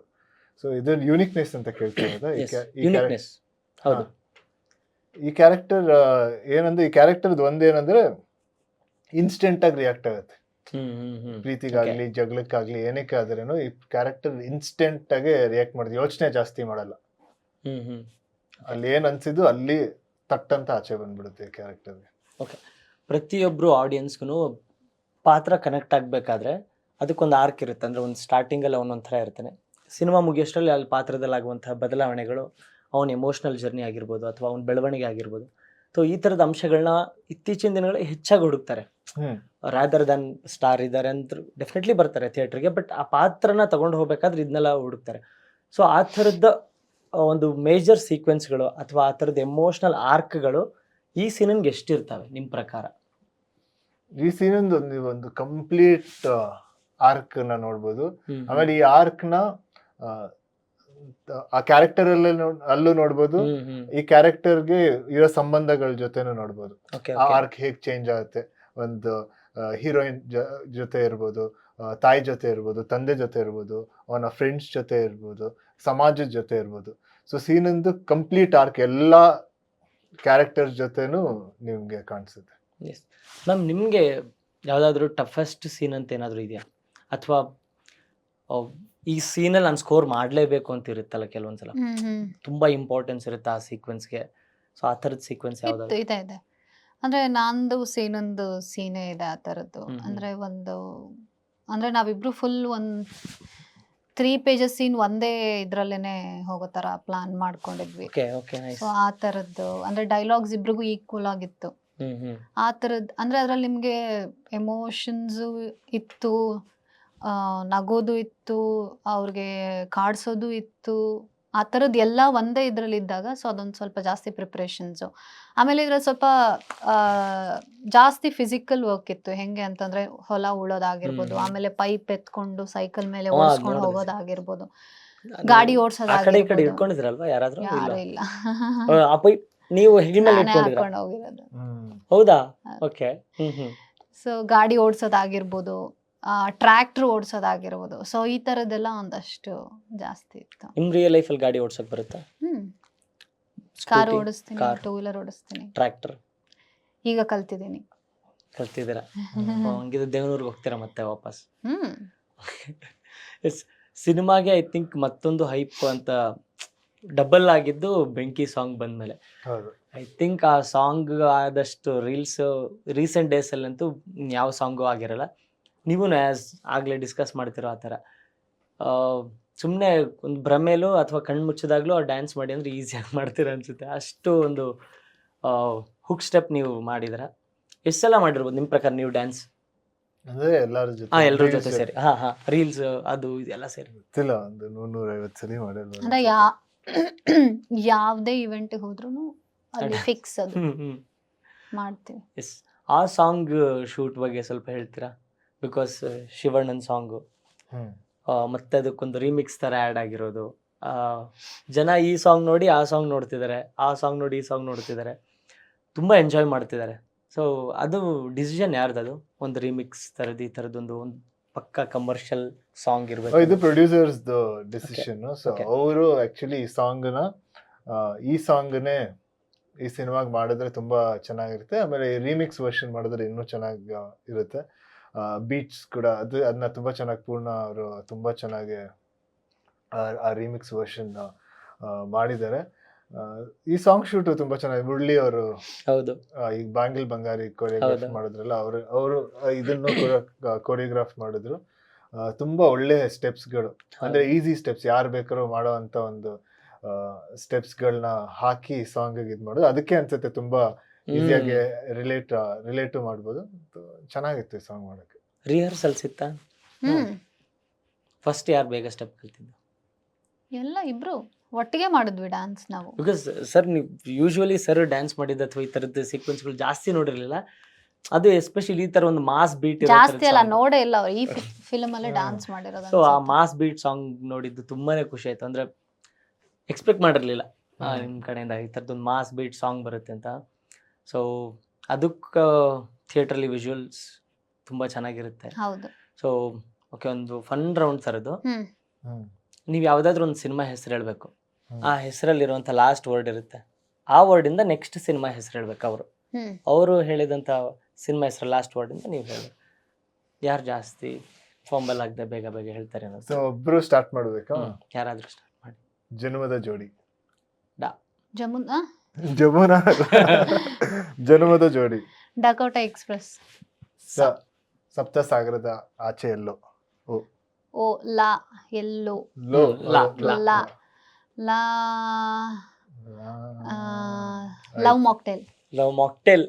ಸೊ ಇದು ಯೂನಿಕ್ನೆಸ್ ಅಂತ ಕೇಳ್ತಾ ಇರೋದು. ಈ ಕ್ಯಾರೆಕ್ಟರ್ ಏನಂದ್ರೆ, ಈ ಕ್ಯಾರೆಕ್ಟರ್ ಒಂದೇನಂದ್ರೆ ಇನ್ಸ್ಟೆಂಟ್ ಆಗಿ ರಿಯಾಕ್ಟ್ ಆಗುತ್ತೆ. ಪ್ರೀತಿಗಾಗ್ಲಿ ಜಗಳಕ್ಕಾಗ್ಲಿ ಏನಕ್ಕೆ ಆದ್ರೇನು ಈ ಕ್ಯಾರೆಕ್ಟರ್ ಇನ್ಸ್ಟೆಂಟ್ ಆಗಿ ರಿಯಾಕ್ಟ್ ಮಾಡಿದ್, ಯೋಚನೆ ಜಾಸ್ತಿ ಮಾಡಲ್ಲ. ಅಲ್ಲಿ ಏನ್ ಅನ್ಸಿದ್ದು ಅಲ್ಲಿ ತಟ್ಟಂತ ಆಚೆ ಬಂದ್ಬಿಡುತ್ತೆ ಈ ಕ್ಯಾರೆಕ್ಟರ್ಗೆ.
ಓಕೆ, ಪ್ರತಿಯೊಬ್ಬರು ಆಡಿಯನ್ಸ್ಗೂ ಪಾತ್ರ ಕನೆಕ್ಟ್ ಆಗಬೇಕಾದ್ರೆ ಅದಕ್ಕೊಂದು ಆರ್ಕ್ ಇರುತ್ತೆ. ಅಂದರೆ ಒಂದು ಸ್ಟಾರ್ಟಿಂಗಲ್ಲಿ ಅವನೊಂದು ಥರ ಇರ್ತಾನೆ, ಸಿನಿಮಾ ಮುಗಿಯೋಷ್ಟರಲ್ಲಿ ಅಲ್ಲಿ ಪಾತ್ರದಲ್ಲಿ ಆಗುವಂತಹ ಬದಲಾವಣೆಗಳು, ಅವನ ಎಮೋಷ್ನಲ್ ಜರ್ನಿ ಆಗಿರ್ಬೋದು ಅಥವಾ ಅವನ ಬೆಳವಣಿಗೆ ಆಗಿರ್ಬೋದು. ಸೊ ಈ ಥರದ ಅಂಶಗಳನ್ನ ಇತ್ತೀಚಿನ ದಿನಗಳಲ್ಲಿ ಹೆಚ್ಚಾಗಿ ಹುಡುಕ್ತಾರೆ. ರಾದರ್ ದನ್ ಸ್ಟಾರ್ ಇದ್ದಾರೆ ಅಂತ ಡೆಫಿನೆಟ್ಲಿ ಬರ್ತಾರೆ ಥಿಯೇಟ್ರಿಗೆ, ಬಟ್ ಆ ಪಾತ್ರನ ತಗೊಂಡು ಹೋಗ್ಬೇಕಾದ್ರೆ ಇದನ್ನೆಲ್ಲ ಹುಡುಕ್ತಾರೆ. ಸೊ ಆ ಥರದ ಒಂದು ಮೇಜರ್ ಸೀಕ್ವೆನ್ಸ್ಗಳು ಅಥವಾ ಆ ಥರದ ಎಮೋಷ್ನಲ್ ಆರ್ಕ್ಗಳು ಈ ಸೀನನ್ಗೆ ಎಷ್ಟಿರ್ತವೆ ನಿಮ್ಮ ಪ್ರಕಾರ?
ಈ ಸೀನಂದು ಒಂದು ಕಂಪ್ಲೀಟ್ ಆರ್ಕ್ ನ ನೋಡ್ಬೋದು. ಆಮೇಲೆ ಈ ಆರ್ಕ್ ನ ಆ ಕ್ಯಾರೆಕ್ಟರ್ ಅಲ್ಲೂ ನೋಡ್ಬೋದು, ಈ ಕ್ಯಾರೆಕ್ಟರ್ಗೆ ಇರೋ ಸಂಬಂಧಗಳ ಜೊತೆನೂ ನೋಡ್ಬೋದು. ಆ ಆರ್ಕ್ ಹೇಗ್ ಚೇಂಜ್ ಆಗುತ್ತೆ. ಒಂದು ಹೀರೋಯಿನ್ ಜೊತೆ ಇರ್ಬೋದು, ತಾಯಿ ಜೊತೆ ಇರ್ಬೋದು, ತಂದೆ ಜೊತೆ ಇರ್ಬೋದು, ಅವನ ಫ್ರೆಂಡ್ಸ್ ಜೊತೆ ಇರ್ಬೋದು, ಸಮಾಜದ ಜೊತೆ ಇರ್ಬೋದು. ಸೊ ಸೀನಂದು ಕಂಪ್ಲೀಟ್ ಆರ್ಕ್ ಎಲ್ಲ ಕ್ಯಾರೆಕ್ಟರ್ ಜೊತೆನೂ ನಿಮ್ಗೆ ಕಾಣಿಸುತ್ತೆ.
ಎಸ್ ಮ್ಯಾಮ್, ನಿಮಗೆ ಯಾವುದಾದ್ರೂ ಟಫೆಸ್ಟ್ ಸೀನ್ ಅಂತ ಏನಾದರೂ ಇದೆಯಾ? ಅಥವಾ ಈ ಸೀನಲ್ಲಿ ನಾನು ಸ್ಕೋರ್ ಮಾಡಲೇಬೇಕು ಅಂತ ಇರುತ್ತಲ್ಲ ಕೆಲವೊಂದ್ಸಲ,
ಹ್ಮ್
ತುಂಬಾ ಇಂಪಾರ್ಟೆನ್ಸ್ ಇರುತ್ತೆ ಆ ಸೀಕ್ವೆನ್ಸ್ಗೆ. ಸೊ ಆ ಥರದ ಸೀಕ್ವೆನ್ಸ್
ಇತ್ತು
ಯಾವ್ದಾದ್ರು?
ಇದೆ ಅಂದ್ರೆ ನಂದು ಸೀನೊಂದು ಸೀನೇ ಇದೆ ಆ ಥರದ್ದು.
ಹ್ಮ್.
ಅಂದ್ರೆ ಅಂದ್ರೆ ನಾವಿಬ್ರು ಫುಲ್ 3 pages ಸೀನ್ ಒಂದೇ ಇದ್ರಲ್ಲೇನೆ ಹೋಗೋ ತರ ಪ್ಲಾನ್ ಮಾಡ್ಕೊಂಡಿದ್ವಿ.
Okay okay nice.
ಸೊ ಆ ಥರದ್ದು ಅಂದ್ರೆ ಡೈಲಾಗ್ಸ್ ಇಬ್ರಿಗೂ ಈಕ್ವಲ್ ಆಗಿತ್ತು. ಆ ಥರದ್ದು ಅಂದ್ರೆ ಅದ್ರಲ್ಲಿ ನಿಮಗೆ ಎಮೋಷನ್ಸು ಇತ್ತು, ನಗೋದು ಇತ್ತು, ಅವ್ರಿಗೆ ಕಾಡ್ಸೋದು ಇತ್ತು, ಆ ಥರದ್ದು ಎಲ್ಲ ಒಂದೇ ಇದರಲ್ಲಿ ಇದ್ದಾಗ ಸೊ ಅದೊಂದು ಸ್ವಲ್ಪ ಜಾಸ್ತಿ ಪ್ರಿಪ್ರೇಷನ್ಸು. ಆಮೇಲೆ ಇದ್ರಲ್ಲಿ ಸ್ವಲ್ಪ ಜಾಸ್ತಿ ಫಿಸಿಕಲ್ ವರ್ಕ್ ಇತ್ತು. ಹೆಂಗೆ ಅಂತಂದ್ರೆ ಹೊಲ ಉಳೋದಾಗಿರ್ಬೋದು, ಆಮೇಲೆ ಪೈಪ್ ಎತ್ಕೊಂಡು ಸೈಕಲ್ ಮೇಲೆ
ಅದ್
ಓಡಿಸ್ಕೊಂಡು
ನೋಡಿದೆ.
ಹೋಗೋದಾಗಿರ್ಬೋದು, ಗಾಡಿ
ಆ ಕಡೆ ಈ ಕಡೆ
ಓಡಿಸೋದಾಗಿರ್ಬೋದು.
ಇಟ್ಕೊಂಡಿದ್ರಲ್ವಾ ಯಾರಾದ್ರೂ? ಇಲ್ಲ.
ಯಾರು ಇಲ್ಲ,
ಆ ಪೈಪ್ ನೀವು ಹೆಗಲ ಮೇಲೆ
ನಾನೇ
ಇಟ್ಕೊಂಡಿದ್ರ?
ಹಾಕೊಂಡು ಹೋಗಿರೋದು.
ಹೌದಾ?
ಹೌದು.
ಓಕೆ.
ಸೊ ಗಾಡಿ ಓಡಿಸೋದಾಗಿರ್ಬೋದು, ಟ್ರ್ಯಾಕ್ಟರ್ ಓಡಿಸೋದಾಗಿರ್ಬೋದು, ಸೊ ಈ ಥರದ್ದೆಲ್ಲ ಒಂದಷ್ಟು ಜಾಸ್ತಿ ಇತ್ತು.
ನಿಮ್ ರಿಯಲ್ ಲೈಫಲ್ಲಿ ಗಾಡಿ ಓಡ್ಸಕ್ ಬರುತ್ತಾ?
ಕಾರ್ ಓಡಿಸ್ತೀನಿ,
ಕಾರ್,
2 wheeler ಓಡಿಸ್ತೀನಿ,
ಟ್ರ್ಯಾಕ್ಟರ್
ಈಗ ಕಲ್ತಿದ್ದೀನಿ.
ಕಲ್ತಿದ್ದೀರಾ? ಹಂಗಿದ್ರೆ ದೇವನೂರ್ಗೆ ಹೋಗ್ತೀರಾ ಮತ್ತೆ ವಾಪಸ್? ಎಸ್. ಸಿನಿಮಾಗೆ ಐ ಥಿಂಕ್ ಮತ್ತೊಂದು ಹೈಪ್ ಅಂತ ಡಬಲ್ ಆಗಿದ್ದು ಬೆಂಕಿ ಸಾಂಗ್ ಬಂದ್ಮೇಲೆ.
ಹೌದು.
ಐ ಥಿಂಕ್ ಆ ಸಾಂಗ್ ಆದಷ್ಟು ರೀಲ್ಸ್ ರೀಸೆಂಟ್ ಡೇಸಲ್ಲಂತೂ ಯಾವ ಸಾಂಗು ಆಗಿರಲ್ಲ. ನೀವು ಆಗಲೇ ಡಿಸ್ಕಸ್ ಮಾಡ್ತಿರೋ ಆ ಥರ ಸುಮ್ಮನೆ ಒಂದು ಭ್ರಮೇಲೂ ಅಥವಾ ಕಣ್ಣು ಮುಚ್ಚಿದಾಗ್ಲೂ ಡ್ಯಾನ್ಸ್ ಮಾಡಿ ಅಂದರೆ ಈಸಿಯಾಗಿ ಮಾಡ್ತೀರ ಅನ್ಸುತ್ತೆ. ಅಷ್ಟು ಒಂದು ಹುಕ್ ಸ್ಟೆಪ್ ನೀವು ಮಾಡಿದ್ರ. ಎಷ್ಟು ಸಲ ಮಾಡಿರ್ಬೋದು ನಿಮ್ಮ ಪ್ರಕಾರ ನೀವು ಡ್ಯಾನ್ಸ್?
ಅಂದ್ರೆ ಎಲ್ಲರ ಜೊತೆ
ಎಲ್ಲರ ಜೊತೆ ಸೇರಿ? ರೀಲ್ಸ್ ಅದು ಇದೆಲ್ಲ ಸೇರಿ
ಗೊತ್ತಿಲ್ಲ, ಒಂದು 100-150 ಸಲ ಮಾಡಿರ್ಬೋದು.
ಅಂದ್ರೆ ಯಾವುದೇ ಇವೆಂಟ್ ಹೋದ್ರೂ ಅಲ್ಲಿ ಫಿಕ್ಸ್ ಅದು ಮಾಡ್ತೀವಿ.
ಎಸ್. ಆ ಸಾಂಗ್ ಶೂಟ್ ಬಗ್ಗೆ ಸ್ವಲ್ಪ ಹೇಳ್ತೀರಾ? ಬಿಕಾಸ್ ಶಿವಣ್ಣನ ಸಾಂಗು ಮತ್ತೆ ಅದಕ್ಕೊಂದು ರೀಮಿಕ್ಸ್ ಥರ ಆ್ಯಡ್ ಆಗಿರೋದು. ಜನ ಈ ಸಾಂಗ್ ನೋಡಿ ಆ ಸಾಂಗ್ ನೋಡ್ತಿದ್ದಾರೆ, ಆ ಸಾಂಗ್ ನೋಡಿ ಈ ಸಾಂಗ್ ನೋಡ್ತಿದ್ದಾರೆ, ತುಂಬ ಎಂಜಾಯ್ ಮಾಡ್ತಿದ್ದಾರೆ. ಸೊ ಅದು ಡಿಸಿಷನ್ ಯಾರ್ದದು? ಒಂದು ರೀಮಿಕ್ಸ್ ಥರದ್ದು ಈ ಥರದ್ದೊಂದು ಪಕ್ಕಾ ಕಮರ್ಷಿಯಲ್ ಸಾಂಗ್ ಇರಬೇಕು?
ಇದು ಪ್ರೊಡ್ಯೂಸರ್ಸ್ ಡಿಸಿಷನ್. So
Okay.
ಅವರು ಆಕ್ಚುಲಿ ಈ ಸಾಂಗ್ನೇ ಈ ಸಿನಿಮಾಗೆ ಮಾಡಿದ್ರೆ ತುಂಬಾ ಚೆನ್ನಾಗಿರುತ್ತೆ, ಆಮೇಲೆ ರೀಮಿಕ್ಸ್ ವರ್ಷನ್ ಮಾಡಿದ್ರೆ ಇನ್ನೂ ಚೆನ್ನಾಗಿ ಇರುತ್ತೆ. ಬೀಟ್ಸ್ ಕೂಡ ಅದನ್ನ ತುಂಬಾ ಚೆನ್ನಾಗಿ ಪೂರ್ಣ ಅವರು ತುಂಬಾ ಚೆನ್ನಾಗಿ ಆ ರೀಮಿಕ್ಸ್ ವರ್ಷನ್ ಮಾಡಿದ್ದಾರೆ. ಈ ಸಾಂಗ್ ಶೂಟ್ ತುಂಬಾ ಚೆನ್ನಾಗಿ ಮುರಳಿ ಅವರು
ಹೌದು.
ಈಗ ಬಾಂಗಿಲ್ ಬಂಗಾರಿ ಕೊರಿಯೋಗ್ರಾಫ್ ಮಾಡಿದ್ರಲ್ಲ, ಅವರು ಇದನ್ನು ಕೊರಿಯೋಗ್ರಾಫ್ ಮಾಡಿದ್ರು. ತುಂಬಾ ಒಳ್ಳೆ ಸ್ಟೆಪ್ಸ್ಗಳು, ಅಂದ್ರೆ ಈಸಿ ಸ್ಟೆಪ್ಸ್, ಯಾರು ಬೇಕಾದ್ರೂ ಮಾಡೋ ಅಂತ ಒಂದು ಸ್ಟೆಪ್ಸ್ಗಳನ್ನ ಹಾಕಿ ಸಾಂಗ್ ಇದು ಮಾಡೋದು. ಅದಕ್ಕೆ ಅನ್ಸುತ್ತೆ ತುಂಬಾ ಈಸಿಯಾಗಿ ರಿಲೇಟ್ ಮಾಡ್ಬೋದು. ಚೆನ್ನಾಗಿತ್ತು ಈ ಸಾಂಗ್ ಮಾಡೋಕ್ಕೆ.
ರಿಹರ್ಸಲ್ಸ್ ಇತ್ತಾ? ಫಸ್ಟ್ ಯಾರು ಬೇಗ ಸ್ಟೆಪ್ ಕಲ್ತಿದ್ದು?
ಎಲ್ಲ ಇಬ್ರು ಒಟ್ಟಿಗೆ ಮಾಡಿದ್ವಿ ಡ್ಯಾನ್ಸ್ ನಾವು.
ಬಿಕಾಸ್ ಸರ್ ನೀವು ಯೂಶ್ವಲಿ ಸರ್ ಡ್ಯಾನ್ಸ್ ಮಾಡಿದ್ದು ಅಥವಾ ಈ ಥರದ್ದು ಸೀಕ್ವೆನ್ಸ್ಗಳು ಜಾಸ್ತಿ ನೋಡಿರಲಿಲ್ಲ. ಅದು ಎಸ್ಪೆಷಲಿ ಈ ಥರ ಒಂದು ಮಾಸ್ ಬೀಟ್
ಜಾಸ್ತಿ ಅಲ್ಲ, ನೋಡೇ ಇಲ್ಲ ಅವ್ರು ಈ ಫಿಲ್ಮ್ ಅಲ್ಲೇ ಡ್ಯಾನ್ಸ್ ಮಾಡಿರೋದು.
ಸೊ ಆ ಮಾಸ್ ಬೀಟ್ ಸಾಂಗ್ ನೋಡಿದ್ದು ತುಂಬಾನೇ ಖುಷಿ ಆಯ್ತು. ಅಂದ್ರೆ ಎಕ್ಸ್ಪೆಕ್ಟ್ ಮಾಡಿರಲಿಲ್ಲ ನಿಮ್ಮ ಕಡೆಯಿಂದ ಈ ಥರದ್ದೊಂದು ಮಾಸ್ ಬೀಟ್ ಸಾಂಗ್ ಬರುತ್ತೆ ಅಂತ. ಸೊ ಅದಕ್ಕೆ ಥಿಯೇಟ್ರಲ್ಲಿ ವಿಜುವಲ್ಸ್ ತುಂಬ ಚೆನ್ನಾಗಿರುತ್ತೆ.
ಹೌದು.
ಸೊ ಓಕೆ, ಒಂದು ಫನ್ ರೌಂಡ್ ಥರದ್ದು.
ಹ್ಮ್
ನೀವು ಯಾವುದಾದ್ರೂ ಒಂದು ಸಿನಿಮಾ ಹೆಸರು ಹೇಳಬೇಕು. ಆ ಹೆಸರಲ್ಲಿರುವಂಥ ಲಾಸ್ಟ್ ವರ್ಡ್ ಇರುತ್ತೆ, ಆ ವರ್ಡಿಂದ ನೆಕ್ಸ್ಟ್ ಸಿನಿಮಾ ಹೆಸರು ಹೇಳ್ಬೇಕು. ಅವರು ಹೇಳಿದಂಥ ಸಿನಿಮಾ ಹೆಸರು ಲಾಸ್ಟ್ ವರ್ಡಿಂದ ನೀವು ಹೇಳಿ. ಯಾರು ಜಾಸ್ತಿ ಫಾಂಬಲ್ ಆಗದೆ ಬೇಗ ಬೇಗ ಹೇಳ್ತಾರೆ ಅನ್ನೋದು?
ಸೊ ಒಬ್ರು ಸ್ಟಾರ್ಟ್ ಮಾಡ್ಬೇಕಾ?
ಯಾರಾದ್ರೂ ಸ್ಟಾರ್ಟ್ ಮಾಡಿ.
ಜನ್ಮದ ಜೋಡಿ.
ಜಮುನಾ
ಜನ್ಮದ ಜೋಡಿ.
Dakota express.
ಸಪ್ತ ಸಾಗರದ ಆಚೆ ಎಲ್ಲೋ.
ಓ ಲಾ ಎಲ್ಲೋ.
ಲಾ
ಲಾ ಲವ್ ಮಾಕ್ಟೇಲ್.
Love mocktail.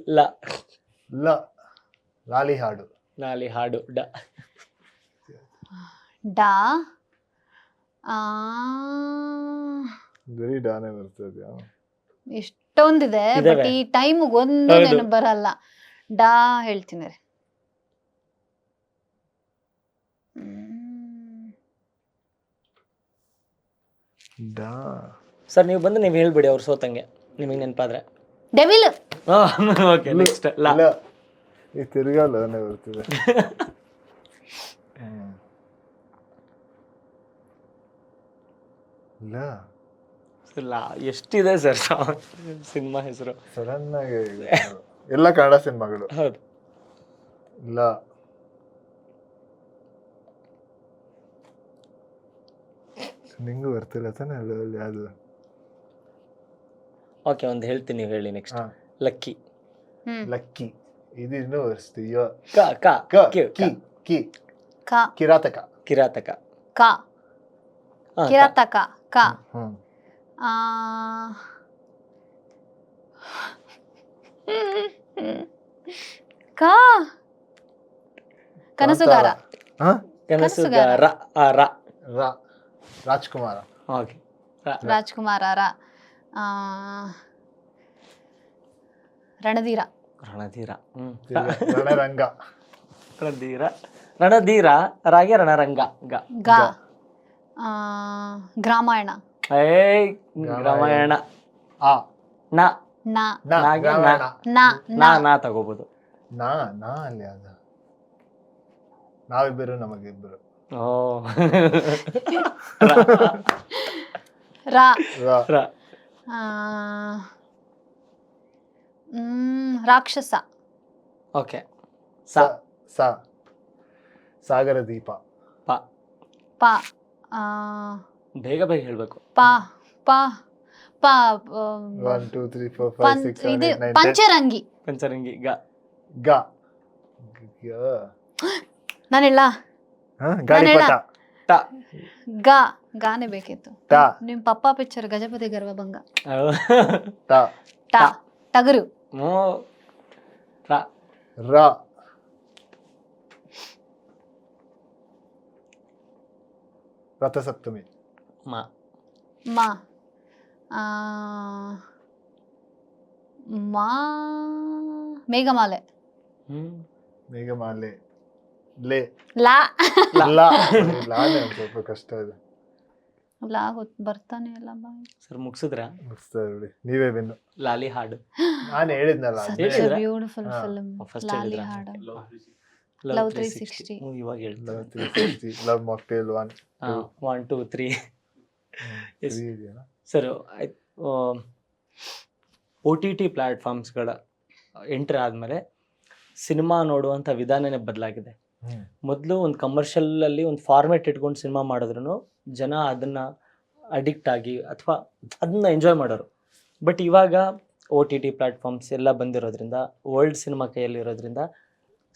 ಲಾಲಿ ಹಾಡು.
ನಾಲಿ ಹಾಡು.
ಡಾ
ಬರೀ ಡಾನೇ ಬರ್ತದೆ.
ಎಷ್ಟೊಂದಿದೆ, ಬಟ್ ಈ ಟೈಮ್ ಒಂದು ನೆನಪು ಬರಲ್ಲ. ಡಾ ಹೇಳ್ತೀನಿ ರೀ.
ಸರ್ ನೀವು ಬಂದು ನೀವು ಹೇಳ್ಬಿಡಿ, ಅವ್ರು ಸೋತಂಗೆ ನಿಮಗೆ ನೆನಪಾದ್ರೆ.
ಡೆವಿಲ್.
ಓಕೆ, ನೆಕ್ಸ್ಟ್ ಲಾ.
ಈ ತಿರ್ಗಾ ಲನೇ ಬರ್ತದೆ.
ಲಾ ಎಷ್ಟಿದೆ ಸರ್ ಸಿನಿಮಾ ಹೆಸರು?
ಸಡನ್ ಆಗಿ ಎಲ್ಲ ಕನ್ನಡ ಸಿನಿಮಾಗಳು.
ಹೌದು.
ಲಾ ನಿಂಗೂ ಬರ್ತಿಲ್ಲ ತಾನೆ ಅಲ್ಲಿ ಅದು.
ಓಕೆ, ಒಂದು ಹೇಳ್ತೀನಿ, ನೀವು ಹೇಳಿ ನೆಕ್ಸ್ಟ್.
ಹಾ,
ಲಕ್ಕಿ.
ಲಕ್ಕಿ. ಇದು ಇನ್ನೂ ಬರ್ಸ್ತೀಯೋ.
ಕ ಕ
ಕಿ ಕಿ ಕಿ
ಕ
ಕಿರಾತಕ.
ಕಿರಾತಕ.
ಕ
ಹಾ,
ಕಿರಾತಕ ಕ
ಹ್ಮ್
ಆ, ಕ ಕನಸುಗಾರ.
ಹಾ,
ಕನಸುಗಾರ. ಆ, ರ.
ರಾ ರಾಜ್ಕುಮಾರ.
ಓಕೆ.
ರಾಜ್ಕುಮಾರ ರ. ಆ, ರಣಧೀರ.
ರಣಧೀರ.
ರಣರಂಗ.
ರಣಧೀರ. ರಣಧೀರ ರಾಗೆ ರಣರಂಗ. ಗ.
ಗ ಆ, ಗ್ರಾಮಾಯಣ.
ಏಯ್, ರಾಮಾಯಣ.
ಆ
ನ.
ನ
ನ
ನಾಗೆ ನ.
ರಾಮಾಯಣ.
ನ
ನಾ
ನ
ನಾ ತಗೋಬಹುದು.
ನಾ ನಾ ಅಲ್ಲಿ ಅದು ನಾವಿಬ್ಬರು ನಮಗಿಬ್ಬರು.
ಓ.
ರ
ರಾ
ರ.
ಆ, ರಾಕ್ಷಸ.
ಓಕೆ. ಸ.
ಸ ಸ ಸಾಗರ ದೀಪ.
ಪ.
ಪ ಆ,
ಬೇಗ ಬೇಗ ಹೇಳ್ಬೇಕು.
ಪ ಪ ಪ
1 2 3 4 5 6 7
ಇದು
8 9 10.
ಪಂಚರಂಗಿ.
ಪಂಚರಂಗಿ. ಗ.
ಗ
ನಾನು ಹೇಳ
ಗಾಳಿಪಟ.
ಟ.
ಗ ಗಾನೆ ಬೇಕಿತ್ತು.
ಟ
ನಿಮ್ ಪಪ್ಪ ಪಿಕ್ಚರ್ ಗಜಪತಿ ಗರ್ವಭಂಗ.
ಟ
ಟ ಟಗರು.
ಮೋ. ರ.
ರ ರಥಸಪ್ತಮಿ.
ಮ.
ಮ ಆ, ಮಾ ಮೇಘಮಾಲೆ.
ಹ್ಮ್.
ಮೇಘಮಾಲೆ. ಲೇ
ಲಾ
ಲಾ ಲಾನೆ ಒಂದ್ ಸ್ವಲ್ಪ ಕಷ್ಟ ಇದೆ.
ಲಾ ಬರ್ತಾನೆ ಇಲ್ಲ ಬಾಯಿ.
ಸರ್ ಮುಗಿಸಿದ್ರ?
ಮುಗಿಸ್ತಾ ನೋಡಿ, ನೀವೇ ಬೆನ್ನು.
ಲಾಲಿ ಹಾಡು.
ನಾನು ಹೇಳಿದ್ನಲ್ಲ
Such
ಹೇಳಿದ್ರಾ?
a beautiful
ಹಾ.
film.
ಫಸ್ಟ್
ಲಾಲಿ
ಹೇಳಿದ್ರ?
ಹಾಡು.
Love
Love
360.
360.
ಇವಾಗ ಹೇಳ್ತಾರೆ.
Love 360, Love Mocktail 1
1 2 3.
2 3 ಇದೆಯಾ?
ಸರ್, ಒ ಟಿ ಟಿ ಪ್ಲ್ಯಾಟ್ಫಾರ್ಮ್ಸ್ಗಳ ಎಂಟ್ರಿ ಆದಮೇಲೆ ಸಿನಿಮಾ ನೋಡುವಂಥ ವಿಧಾನನೇ ಬದಲಾಗಿದೆ.
ಹ್ಮ್.
ಮೊದಲು ಒಂದು ಕಮರ್ಷಿಯಲಲ್ಲಿ ಒಂದು ಫಾರ್ಮೆಟ್ ಇಟ್ಕೊಂಡು ಸಿನಿಮಾ ಮಾಡಿದ್ರು ಜನ ಅದನ್ನು ಅಡಿಕ್ಟ್ ಆಗಿ ಅಥವಾ ಅದನ್ನ ಎಂಜಾಯ್ ಮಾಡೋರು. ಬಟ್ ಇವಾಗ ಒ ಟಿ ಟಿ ಪ್ಲ್ಯಾಟ್ಫಾರ್ಮ್ಸ್ ಎಲ್ಲ ಬಂದಿರೋದ್ರಿಂದ, ವರ್ಲ್ಡ್ ಸಿನಿಮಾ ಕೈಯಲ್ಲಿರೋದ್ರಿಂದ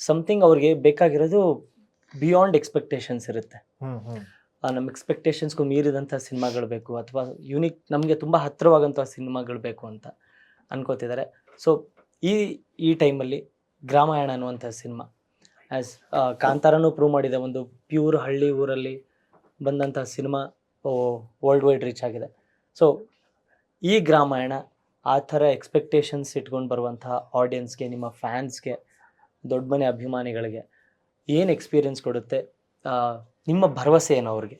ಸಮಥಿಂಗ್ ಅವ್ರಿಗೆ ಬೇಕಾಗಿರೋದು ಬಿಯಾಂಡ್ ಎಕ್ಸ್ಪೆಕ್ಟೇಷನ್ಸ್ ಇರುತ್ತೆ.
ಹ್ಮ್ ಹ್ಮ್
ನಮ್ಮ ಎಕ್ಸ್ಪೆಕ್ಟೇಷನ್ಸ್ಗೂ ಮೀರಿದಂಥ ಸಿನಿಮಾಗಳು ಬೇಕು, ಅಥವಾ ಯೂನಿಕ್ ನಮಗೆ ತುಂಬ ಹತ್ತಿರವಾಗಂಥ ಸಿನಿಮಾಗಳು ಬೇಕು ಅಂತ ಅನ್ಕೋತಿದ್ದಾರೆ. ಸೊ ಈ ಟೈಮಲ್ಲಿ ಗ್ರಾಮಾಯಣ ಅನ್ನುವಂಥ ಸಿನಿಮಾ ಆ್ಯಸ್ ಕಾಂತಾರನೂ ಪ್ರೂವ್ ಮಾಡಿದೆ, ಒಂದು ಪ್ಯೂರ್ ಹಳ್ಳಿ ಊರಲ್ಲಿ ಬಂದಂಥ ಸಿನಿಮಾ ವರ್ಲ್ಡ್ ವೈಡ್ ರೀಚ್ ಆಗಿದೆ. ಸೊ ಈ ಗ್ರಾಮಾಯಣ ಆ ಥರ ಎಕ್ಸ್ಪೆಕ್ಟೇಷನ್ಸ್ ಇಟ್ಕೊಂಡು ಬರುವಂತಹ ಆಡಿಯನ್ಸ್ಗೆ, ನಿಮ್ಮ ಫ್ಯಾನ್ಸ್ಗೆ, ದೊಡ್ಡ ಮನೆ ಅಭಿಮಾನಿಗಳಿಗೆ ಏನು ಎಕ್ಸ್ಪೀರಿಯನ್ಸ್ ಕೊಡುತ್ತೆ? ನಿಮ್ಮ ಭರವಸೆ ಏನು ಅವ್ರಿಗೆ?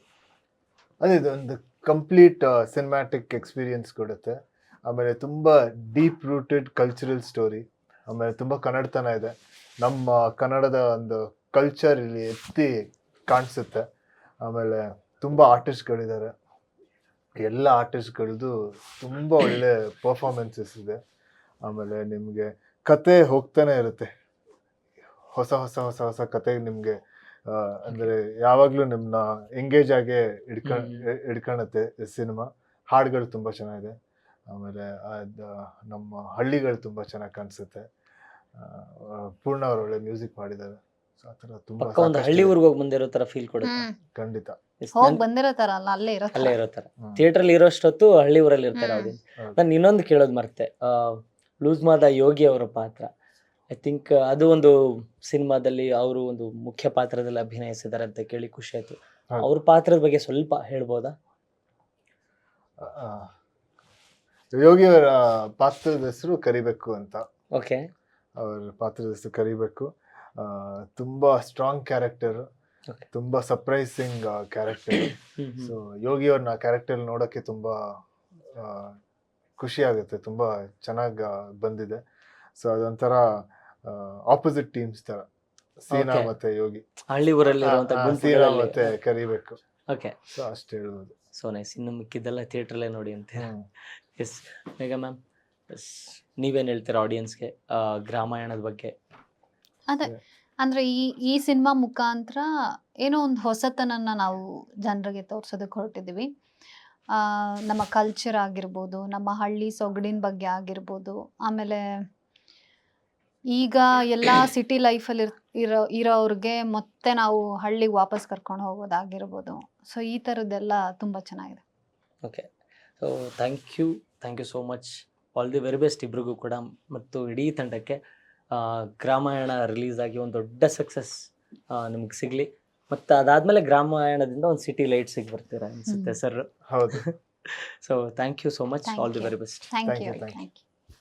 ಅದೇ ಒಂದು ಕಂಪ್ಲೀಟ್ ಸಿನಿಮ್ಯಾಟಿಕ್ ಎಕ್ಸ್ಪೀರಿಯನ್ಸ್ ಕೊಡುತ್ತೆ. ಆಮೇಲೆ ತುಂಬ ಡೀಪ್ ರೂಟೆಡ್ ಕಲ್ಚರಲ್ ಸ್ಟೋರಿ. ಆಮೇಲೆ ತುಂಬ ಕನ್ನಡತನ ಇದೆ. ನಮ್ಮ ಕನ್ನಡದ ಒಂದು ಕಲ್ಚರ್ ಇಲ್ಲಿ ಎತ್ತಿ ಕಾಣಿಸುತ್ತೆ. ಆಮೇಲೆ ತುಂಬ ಆರ್ಟಿಸ್ಟ್ಗಳಿದ್ದಾರೆ. ಎಲ್ಲ ಆರ್ಟಿಸ್ಟ್ಗಳದ್ದು ತುಂಬ ಒಳ್ಳೆ ಪರ್ಫಾರ್ಮೆನ್ಸಸ್ ಇದೆ. ಆಮೇಲೆ ನಿಮಗೆ ಕತೆ ಹೋಗ್ತಾನೆ ಇರುತ್ತೆ, ಹೊಸ ಹೊಸ ಹೊಸ ಹೊಸ ಕತೆ ನಿಮಗೆ. ಅಂದರೆ ಯಾವಾಗಲೂ ನಿಮ್ಮನ್ನ ಎಂಗೇಜ್ ಆಗೇ ಹಿಡ್ಕೊಳುತ್ತೆ ಸಿನಿಮಾ. ಹಾಡುಗಳು ತುಂಬ ಚೆನ್ನಾಗಿದೆ. ಆಮೇಲೆ ನಮ್ಮ ಹಳ್ಳಿಗಳು ತುಂಬ ಚೆನ್ನಾಗಿ ಕಾಣಿಸುತ್ತೆ. ಪೂರ್ಣ ಅವರು ಒಳ್ಳೆ ಮ್ಯೂಸಿಕ್ ಮಾಡಿದ್ದಾರೆ. ಸೊ ಆ ಥರ ತುಂಬ
ಪಕ್ಕ ಒಂದು ಹಳ್ಳಿ ಊರಿಗೆ ಹೋಗಿ ಬಂದಿರೋ ಥರ ಫೀಲ್ ಕೊಡುತ್ತೆ.
ಖಂಡಿತ.
ಹೋಗಿ ಬಂದಿರೋ ತರ ಅಲ್ಲ, ಅಲ್ಲೇ ಇರೋ
ಅಲ್ಲೇ
ತರ.
ಇರೋ ಥರ ಥಿಯೇಟ್ರಲ್ಲಿ ಇರೋಷ್ಟೊತ್ತು ಹಳ್ಳಿ ಊರಲ್ಲಿ ಇರ್ತಾರೆ ಆಡಿಯನ್ಸ್.
ಹೌದು.
ನಾನು ಇನ್ನೊಂದು ಕೇಳೋದು ಮರ್ತೆ, ಲೂಸ್ಮಾದ ಯೋಗಿ ಅವರ ಪಾತ್ರ. ಐ ಥಿಂಕ್ ಅದು ಒಂದು ಸಿನಿಮಾದಲ್ಲಿ ಅವರು ಒಂದು ಮುಖ್ಯ ಪಾತ್ರದಲ್ಲಿ ಅಭಿನಯಿಸಿದ್ದಾರೆ ಅಂತ ಕೇಳಿ ಖುಷಿ ಆಯ್ತು.
ಹೌದು.
ಅವ್ರ ಪಾತ್ರದ ಬಗ್ಗೆ ಸ್ವಲ್ಪ ಹೇಳ್ಬೋದಾ?
ಯೋಗಿ ಅವರ ಪಾತ್ರದ ಹೆಸರು ಕರಿಬೇಕು ಅಂತ.
ಓಕೆ.
ಅವ್ರ ಪಾತ್ರದ ಹೆಸರು ಕರಿಬೇಕು. ತುಂಬ ಸ್ಟ್ರಾಂಗ್ ಕ್ಯಾರೆಕ್ಟರ್,
Okay.
ತುಂಬ ಸರ್ಪ್ರೈಸಿಂಗ್ ಕ್ಯಾರೆಕ್ಟರ್. ಸೊ ಯೋಗಿ ಅವ್ರನ್ನ ಕ್ಯಾರೆಕ್ಟರ್ ನೋಡೋಕ್ಕೆ ತುಂಬ ಖುಷಿ ಆಗುತ್ತೆ. ತುಂಬ ಚೆನ್ನಾಗಿ ಬಂದಿದೆ. ಸೊ ಅದೊಂಥರ ಆಪೋಸಿಟ್ ಟೀಮ್ಸ್ ಥರ, ಸೀನಾ
Okay.
ಮತ್ತೆ ಯೋಗಿ.
ಹಳ್ಳಿ ಊರಲ್ಲಿ ಇರುವಂತ
ಸೀನಾ
ಗುಂಪುಗಳಲ್ಲಿ.
ಮತ್ತೆ ಕರಿಬೇಕು.
ಓಕೆ,
ಸೊ ಅಷ್ಟು ಹೇಳ್ಬೋದು.
So nice. ಇನ್ನು ಮಿಕ್ಕಿದ್ದೆಲ್ಲ ಥಿಯೇಟ್ರಲ್ಲೇ ನೋಡಿ ಅಂತ. ಎಸ್ ಮೇಘಾ ಮ್ಯಾಮ್, ಎಸ್ ನೀವೇನು ಹೇಳ್ತೀರಾ ಆಡಿಯನ್ಸ್ಗೆ ಗ್ರಾಮಾಯಣದ ಬಗ್ಗೆ?
ಅದೇ ಅಂದ್ರೆ ಈ ಸಿನಿಮಾ ಮುಖಾಂತರ ಏನೋ ಒಂದು ಹೊಸತನನ್ನ ನಾವು ಜನರಿಗೆ ತೋರ್ಸೋದಕ್ಕೆ ಹೊರಟಿದೀವಿ. ನಮ್ಮ ಕಲ್ಚರ್ ಆಗಿರ್ಬೋದು, ನಮ್ಮ ಹಳ್ಳಿ ಸೊಗಡಿನ ಬಗ್ಗೆ ಆಗಿರ್ಬೋದು, ಆಮೇಲೆ ಈಗ ಎಲ್ಲ ಸಿಟಿ ಲೈಫಲ್ಲಿ ಇರೋವ್ರಿಗೆ ಮತ್ತೆ ನಾವು ಹಳ್ಳಿಗೆ ವಾಪಸ್ ಕರ್ಕೊಂಡು ಹೋಗೋದಾಗಿರ್ಬೋದು. ಸೊ ಈ ಥರದ್ದೆಲ್ಲ ತುಂಬ ಚೆನ್ನಾಗಿದೆ.
Okay, so thank you so much. All the very best ಇಬ್ರಿಗೂ ಕೂಡ, ಮತ್ತು ಇಡೀ ತಂಡಕ್ಕೆ. ಗ್ರಾಮಾಯಣ ರಿಲೀಸ್ ಆಗಿ ಒಂದು ದೊಡ್ಡ ಸಕ್ಸಸ್ ನಿಮ್ಗೆ ಸಿಗಲಿ, ಮತ್ತು ಅದಾದಮೇಲೆ ಗ್ರಾಮಾಯಣದಿಂದ ಒಂದು ಸಿಟಿ ಲೈಟ್ಸಿಗೆ ಬರ್ತೀರಾ ಅನಿಸುತ್ತೆ ಸರ್.
ಹೌದು.
So thank you so much. All the very best.
Thank
Thank
you
you, thank you.
Thank you.